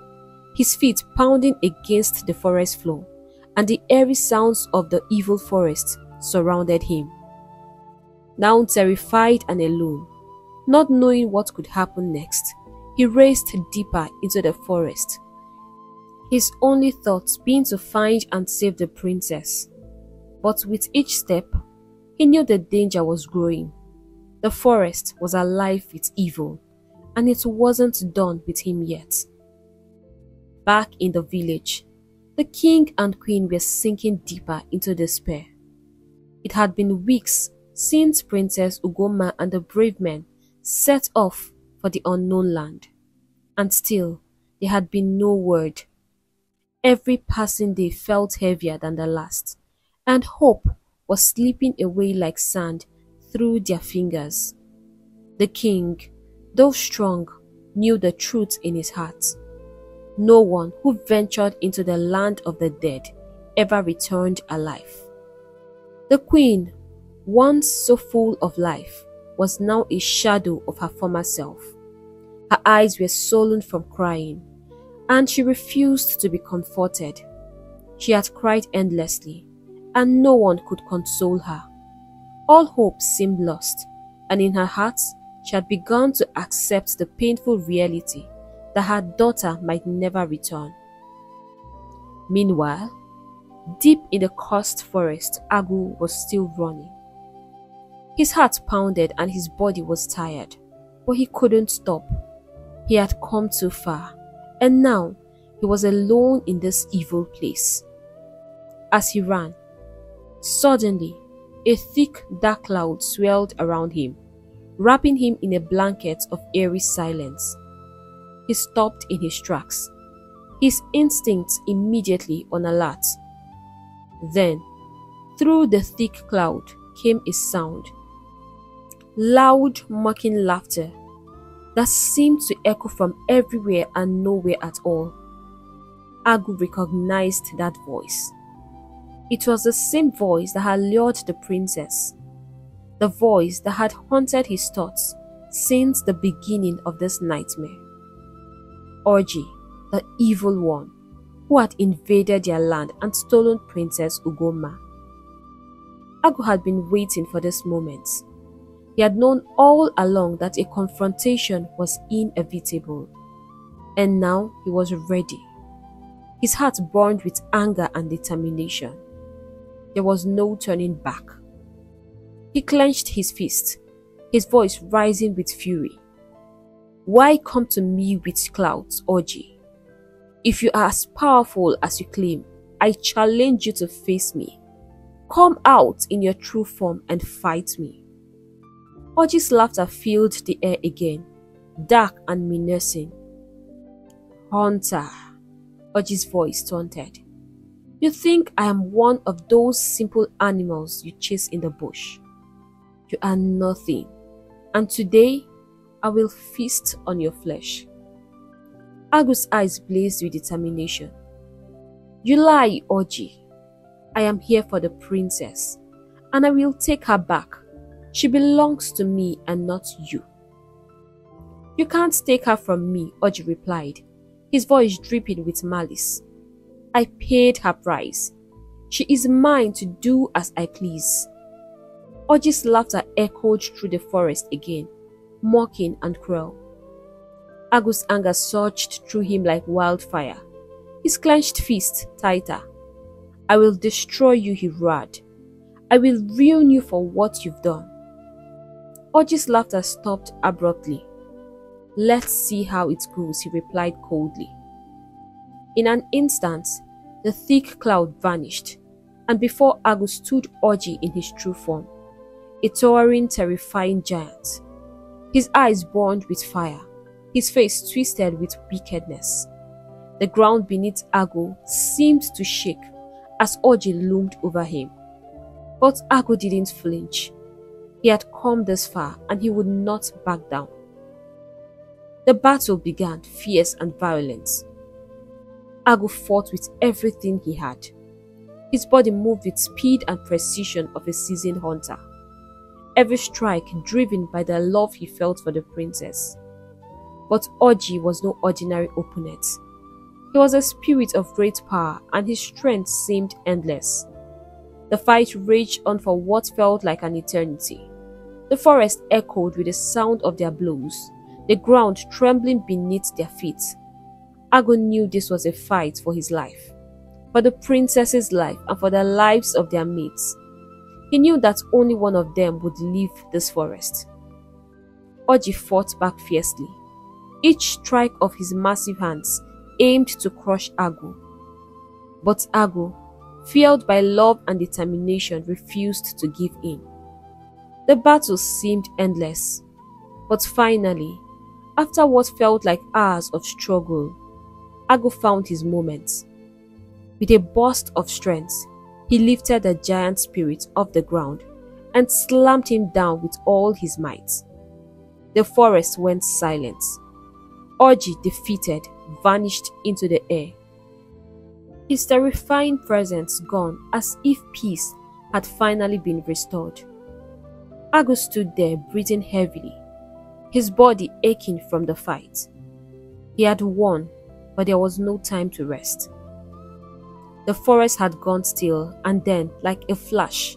his feet pounding against the forest floor, and the eerie sounds of the evil forest surrounded him. Now terrified and alone, not knowing what could happen next, he raced deeper into the forest, his only thoughts being to find and save the princess. But with each step, he knew the danger was growing. The forest was alive with evil, and it wasn't done with him yet. Back in the village, the king and queen were sinking deeper into despair. It had been weeks since Princess Ugoma and the brave men set off for the unknown land, and still there had been no word. Every passing day felt heavier than the last, and hope was slipping away like sand through their fingers. The king, though strong, knew the truth in his heart. No one who ventured into the land of the dead ever returned alive. The queen, once so full of life, was now a shadow of her former self. Her eyes were swollen from crying, and she refused to be comforted. She had cried endlessly, and no one could console her. All hope seemed lost, and in her heart she had begun to accept the painful reality that her daughter might never return. Meanwhile, deep in the cursed forest, Agu was still running. His heart pounded and his body was tired, but he couldn't stop. He had come too far, and now he was alone in this evil place. As he ran, suddenly a thick dark cloud swirled around him, wrapping him in a blanket of eerie silence. He stopped in his tracks, his instincts immediately on alert. Then, through the thick cloud came a sound, loud mocking laughter that seemed to echo from everywhere and nowhere at all. Agu recognized that voice. It was the same voice that had lured the princess, the voice that had haunted his thoughts since the beginning of this nightmare. Orji, the evil one, who had invaded their land and stolen Princess Ugoma. Agu had been waiting for this moment. He had known all along that a confrontation was inevitable, and now he was ready. His heart burned with anger and determination. There was no turning back. He clenched his fist, his voice rising with fury. Why come to me with clouds, Orji? If you are as powerful as you claim, I challenge you to face me. Come out in your true form and fight me. Orji's laughter filled the air again, dark and menacing. Hunter, Orji's voice taunted. You think I am one of those simple animals you chase in the bush? You are nothing, and today I will feast on your flesh. Agu's eyes blazed with determination. You lie, Orji. I am here for the princess, and I will take her back. She belongs to me and not you. You can't take her from me, Orji replied, his voice dripping with malice. I paid her price. She is mine to do as I please. Orji's laughter echoed through the forest again, mocking and cruel. Agu's anger surged through him like wildfire, his clenched fist tighter. I will destroy you, he roared. I will ruin you for what you've done. Orji's laughter stopped abruptly. Let's see how it goes, he replied coldly. In an instant, the thick cloud vanished, and before Agu stood Orji in his true form, a towering, terrifying giant. His eyes burned with fire, his face twisted with wickedness. The ground beneath Agu seemed to shake as Orji loomed over him. But Agu didn't flinch. He had come this far and he would not back down. The battle began, fierce and violent. Agu fought with everything he had. His body moved with speed and precision of a seasoned hunter. every strike driven by the love he felt for the princess. But Oji was no ordinary opponent. He was a spirit of great power, and his strength seemed endless. The fight raged on for what felt like an eternity. The forest echoed with the sound of their blows, the ground trembling beneath their feet. Ago knew this was a fight for his life, for the princess's life, and for the lives of their mates. He knew that only one of them would leave this forest. Oji fought back fiercely. Each strike of his massive hands aimed to crush Ago. But Ago, fueled by love and determination, refused to give in. The battle seemed endless, but finally, after what felt like hours of struggle, Ago found his moment. With a burst of strength, he lifted the giant spirit off the ground and slammed him down with all his might. The forest went silent. Oji, defeated, vanished into the air. His terrifying presence gone, as if peace had finally been restored. Ago stood there breathing heavily, his body aching from the fight. He had won, but there was no time to rest. The forest had gone still, and then, like a flash,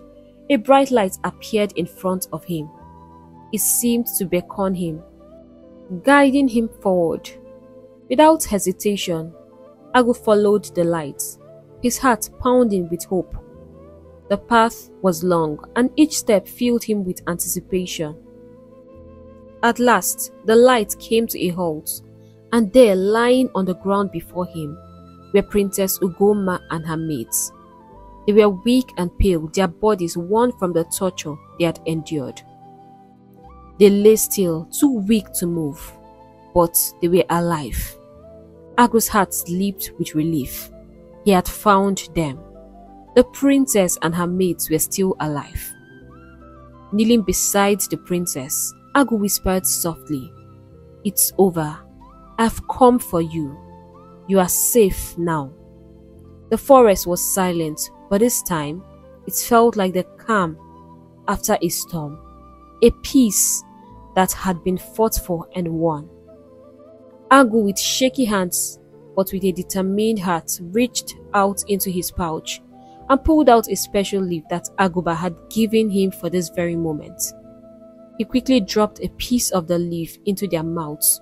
a bright light appeared in front of him. It seemed to beckon him, guiding him forward. Without hesitation, Ago followed the light, his heart pounding with hope. The path was long, and each step filled him with anticipation. At last, the light came to a halt, and there, lying on the ground before him, were Princess Ugoma and her mates. They were weak and pale, their bodies worn from the torture they had endured. They lay still, too weak to move, but they were alive. Ago's heart leaped with relief. He had found them. The princess and her mates were still alive. Kneeling beside the princess, Ago whispered softly, "It's over. I've come for you. You are safe now." The forest was silent, but this time it felt like the calm after a storm, a peace that had been fought for and won. Ago, with shaky hands but with a determined heart, reached out into his pouch and pulled out a special leaf that Agoba had given him for this very moment. He quickly dropped a piece of the leaf into their mouths.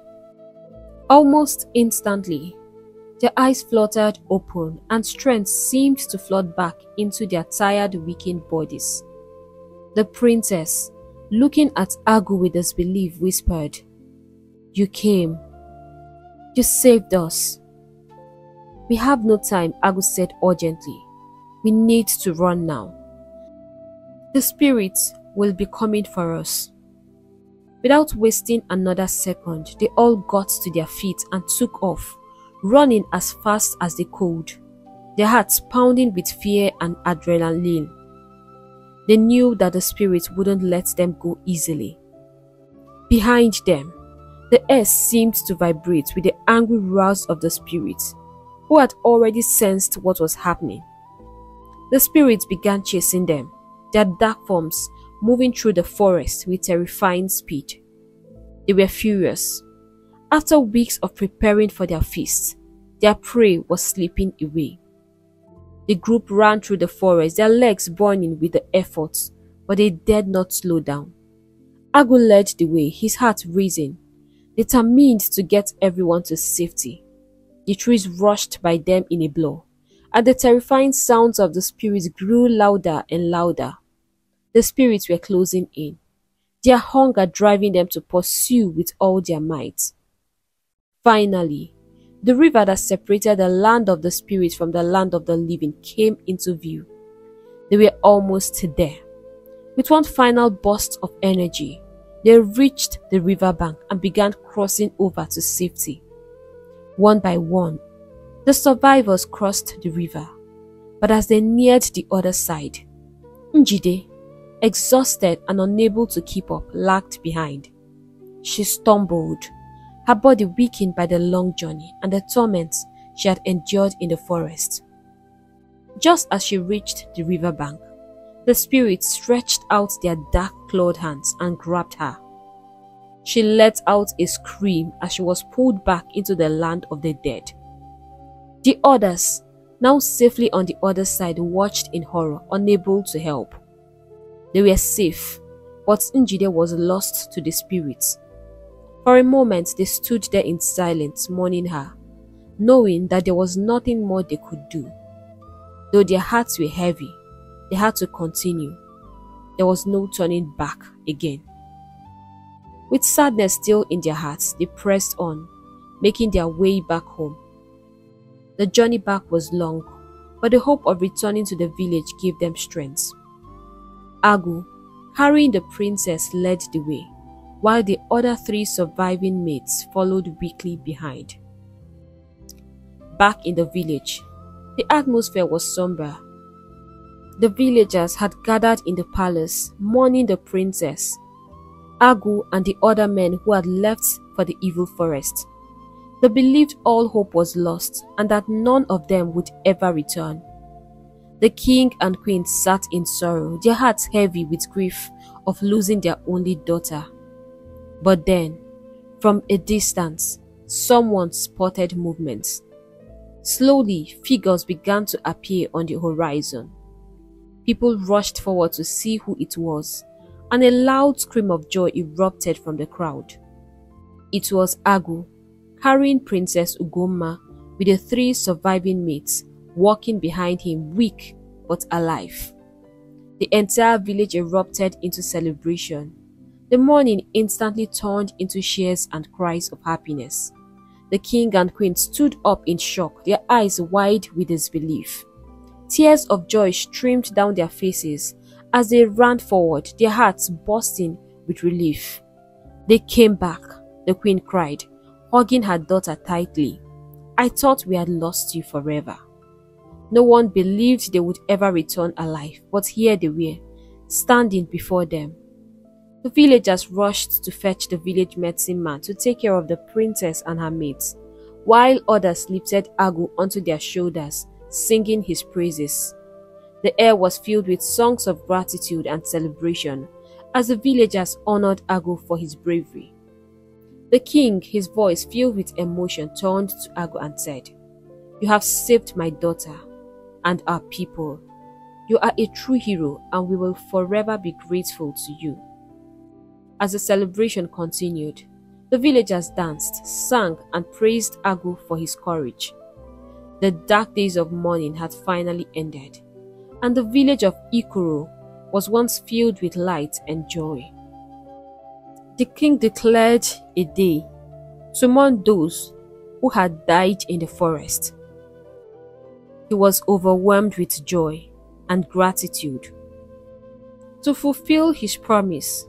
Almost instantly, their eyes fluttered open and strength seemed to flood back into their tired, weakened bodies. The princess, looking at Ago with disbelief, whispered, "You came. You saved us." "We have no time," Ago said urgently. "We need to run now. The spirits will be coming for us." Without wasting another second, they all got to their feet and took off, running as fast as they could, their hearts pounding with fear and adrenaline. They knew that the spirits wouldn't let them go easily. Behind them, the air seemed to vibrate with the angry roars of the spirits, who had already sensed what was happening. The spirits began chasing them, their dark forms moving through the forest with terrifying speed. They were furious. After weeks of preparing for their feast, their prey was slipping away. The group ran through the forest, their legs burning with the effort, but they dared not slow down. Ago led the way, his heart racing, determined to get everyone to safety. The trees rushed by them in a blow, and the terrifying sounds of the spirits grew louder and louder. The spirits were closing in, their hunger driving them to pursue with all their might. Finally, the river that separated the land of the spirits from the land of the living came into view. They were almost there. With one final burst of energy, they reached the riverbank and began crossing over to safety. One by one, the survivors crossed the river, but as they neared the other side, Njide, exhausted and unable to keep up, lagged behind. She stumbled, her body weakened by the long journey and the torments she had endured in the forest. Just as she reached the riverbank, The spirits stretched out their dark clawed hands and grabbed her. She let out a scream as she was pulled back into the land of the dead. The others, now safely on the other side, watched in horror, unable to help. They were safe, but Njide was lost to the spirits. For a moment, they stood there in silence, mourning her, knowing that there was nothing more they could do. Though their hearts were heavy, they had to continue. There was no turning back again. With sadness still in their hearts, they pressed on, making their way back home. The journey back was long, but the hope of returning to the village gave them strength. Agu, carrying the princess, led the way, while the other 3 surviving mates followed weakly behind. Back in the village, the atmosphere was somber. The villagers had gathered in the palace, mourning the princess, Agu and the other men who had left for the evil forest. They believed all hope was lost and that none of them would ever return. The king and queen sat in sorrow, their hearts heavy with grief of losing their only daughter. But then, from a distance, someone spotted movements. Slowly, figures began to appear on the horizon. People rushed forward to see who it was, and a loud scream of joy erupted from the crowd. It was Agu, carrying Princess Ugomma with the 3 surviving mates, walking behind him, weak but alive. The entire village erupted into celebration. The morning instantly turned into cheers and cries of happiness. The king and queen stood up in shock, their eyes wide with disbelief. Tears of joy streamed down their faces as they ran forward, their hearts bursting with relief. "They came back," the queen cried, hugging her daughter tightly. "I thought we had lost you forever." No one believed they would ever return alive, but here they were, standing before them. The villagers rushed to fetch the village medicine man to take care of the princess and her mates, while others lifted Agu onto their shoulders, singing his praises. The air was filled with songs of gratitude and celebration as the villagers honored Agu for his bravery. The king, his voice filled with emotion, turned to Agu and said, "You have saved my daughter and our people. You are a true hero and we will forever be grateful to you." As the celebration continued, the villagers danced, sang, and praised Agu for his courage. The dark days of mourning had finally ended, and the village of Ikoro was once filled with light and joy. The king declared a day to mourn those who had died in the forest. He was overwhelmed with joy and gratitude. To fulfill his promise,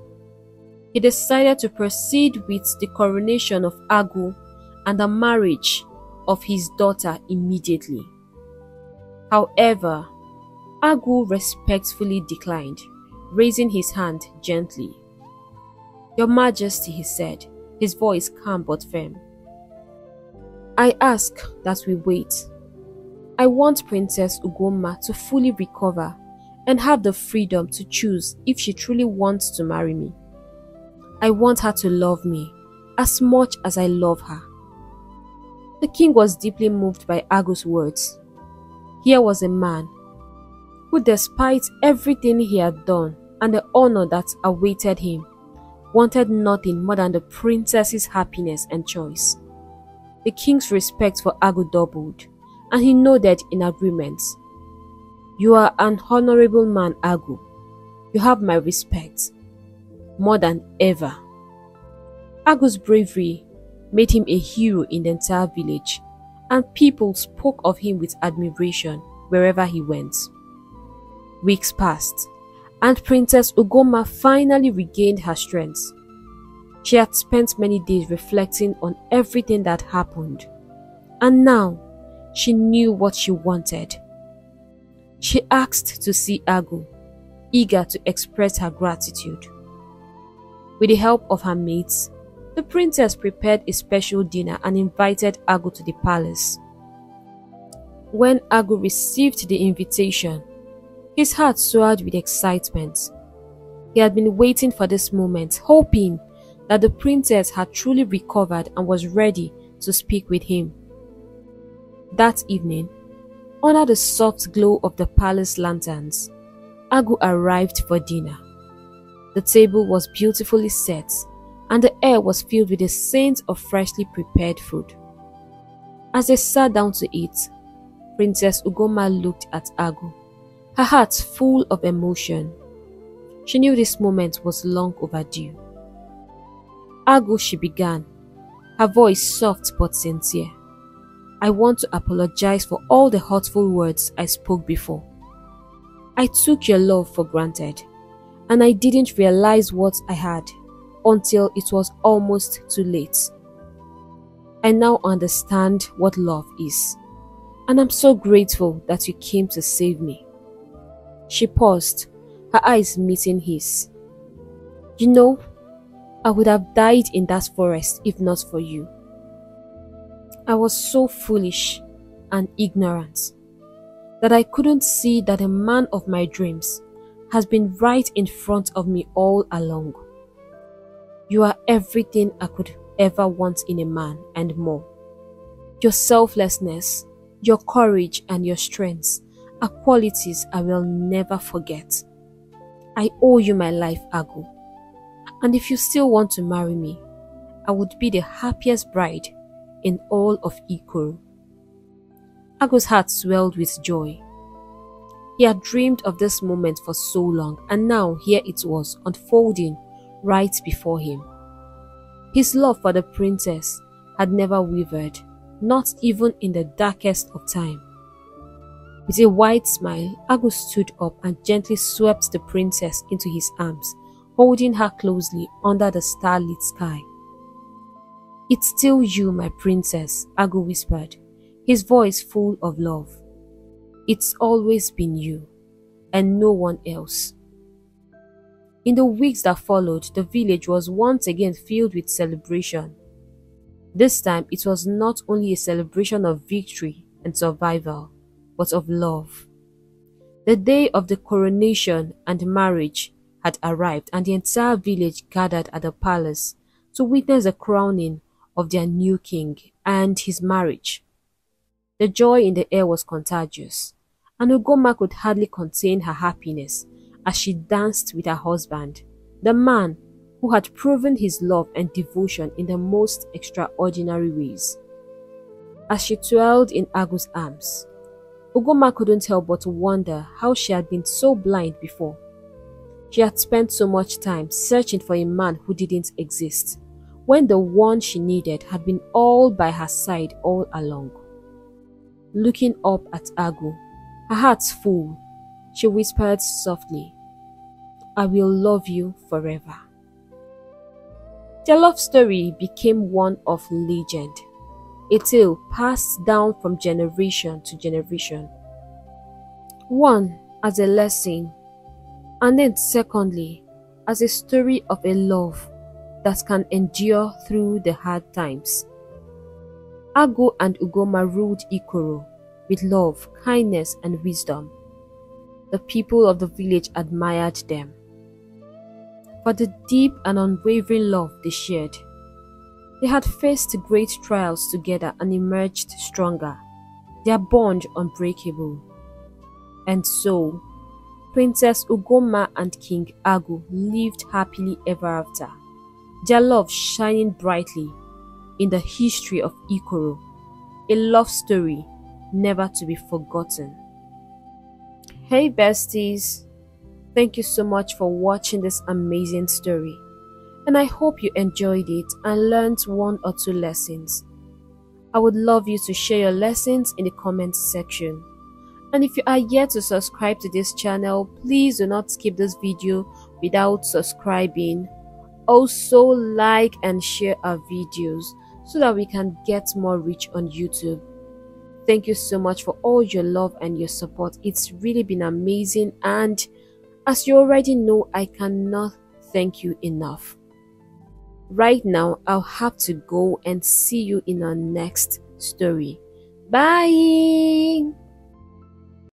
he decided to proceed with the coronation of Agu and the marriage of his daughter immediately. However, Agu respectfully declined, raising his hand gently. "Your Majesty," he said, his voice calm but firm, "I ask that we wait. I want Princess Ugomma to fully recover and have the freedom to choose if she truly wants to marry me. I want her to love me as much as I love her." The king was deeply moved by Agu's words. Here was a man who, despite everything he had done and the honor that awaited him, wanted nothing more than the princess's happiness and choice. The king's respect for Agu doubled, and he nodded in agreement. "You are an honorable man, Agu. You have my respect, more than ever." Agu's bravery made him a hero in the entire village, and people spoke of him with admiration wherever he went. Weeks passed, and Princess Ugomma finally regained her strength. She had spent many days reflecting on everything that happened, and now she knew what she wanted. She asked to see Agu, eager to express her gratitude. With the help of her mates, the princess prepared a special dinner and invited Agu to the palace. When Agu received the invitation, His heart soared with excitement. He had been waiting for this moment, hoping that the princess had truly recovered and was ready to speak with him. That evening, under the soft glow of the palace lanterns, Agu arrived for dinner. The table was beautifully set, and the air was filled with the scent of freshly prepared food. As they sat down to eat, Princess Ugoma looked at Agu, her heart full of emotion. She knew this moment was long overdue. Agu, she began, her voice soft but sincere. I want to apologize for all the hurtful words I spoke before. I took your love for granted, and I didn't realize what I had until it was almost too late. I now understand what love is, and I'm so grateful that you came to save me. She paused, her eyes meeting his. You know, I would have died in that forest if not for you. I was so foolish and ignorant that I couldn't see that the man of my dreams has been right in front of me all along. You are everything I could ever want in a man and more. Your selflessness, your courage and your strength are qualities I will never forget. I owe you my life, Agu. And if you still want to marry me, I would be the happiest bride in all of Ikoro. Agu's heart swelled with joy. He had dreamed of this moment for so long, and now here it was unfolding right before him. His love for the princess had never wavered, not even in the darkest of time. With a wide smile, Agu stood up and gently swept the princess into his arms, holding her closely under the starlit sky. It's still you, my princess, Agu whispered, his voice full of love. It's always been you, and no one else. In the weeks that followed, the village was once again filled with celebration. This time, it was not only a celebration of victory and survival, but of love. The day of the coronation and marriage had arrived, and the entire village gathered at the palace to witness the crowning of their new king and his marriage. The joy in the air was contagious, and Ugoma could hardly contain her happiness as she danced with her husband, the man who had proven his love and devotion in the most extraordinary ways. As she twirled in Agu's arms, Ugoma couldn't help but wonder how she had been so blind before. She had spent so much time searching for a man who didn't exist, when the one she needed had been all by her side all along. Looking up at Agu, her heart full, she whispered softly, I will love you forever. Their love story became one of legend, a tale passed down from generation to generation. One, as a lesson, and then secondly, as a story of a love that can endure through the hard times. Agu and Ugoma ruled Ikoro with love, kindness, and wisdom. The people of the village admired them for the deep and unwavering love they shared. They had faced great trials together and emerged stronger, their bond unbreakable. And so, Princess Ugoma and King Agu lived happily ever after, their love shining brightly in the history of Ikoro, a love story never to be forgotten. Hey besties, thank you so much for watching this amazing story, and I hope you enjoyed it and learned one or two lessons. I would love you to share your lessons in the comments section. And if you are yet to subscribe to this channel, please do not skip this video without subscribing. Also like and share our videos so that we can get more reach on YouTube. Thank you so much for all your love and your support. It's really been amazing, and as you already know, I cannot thank you enough. Right now, I'll have to go and see you in our next story. Bye!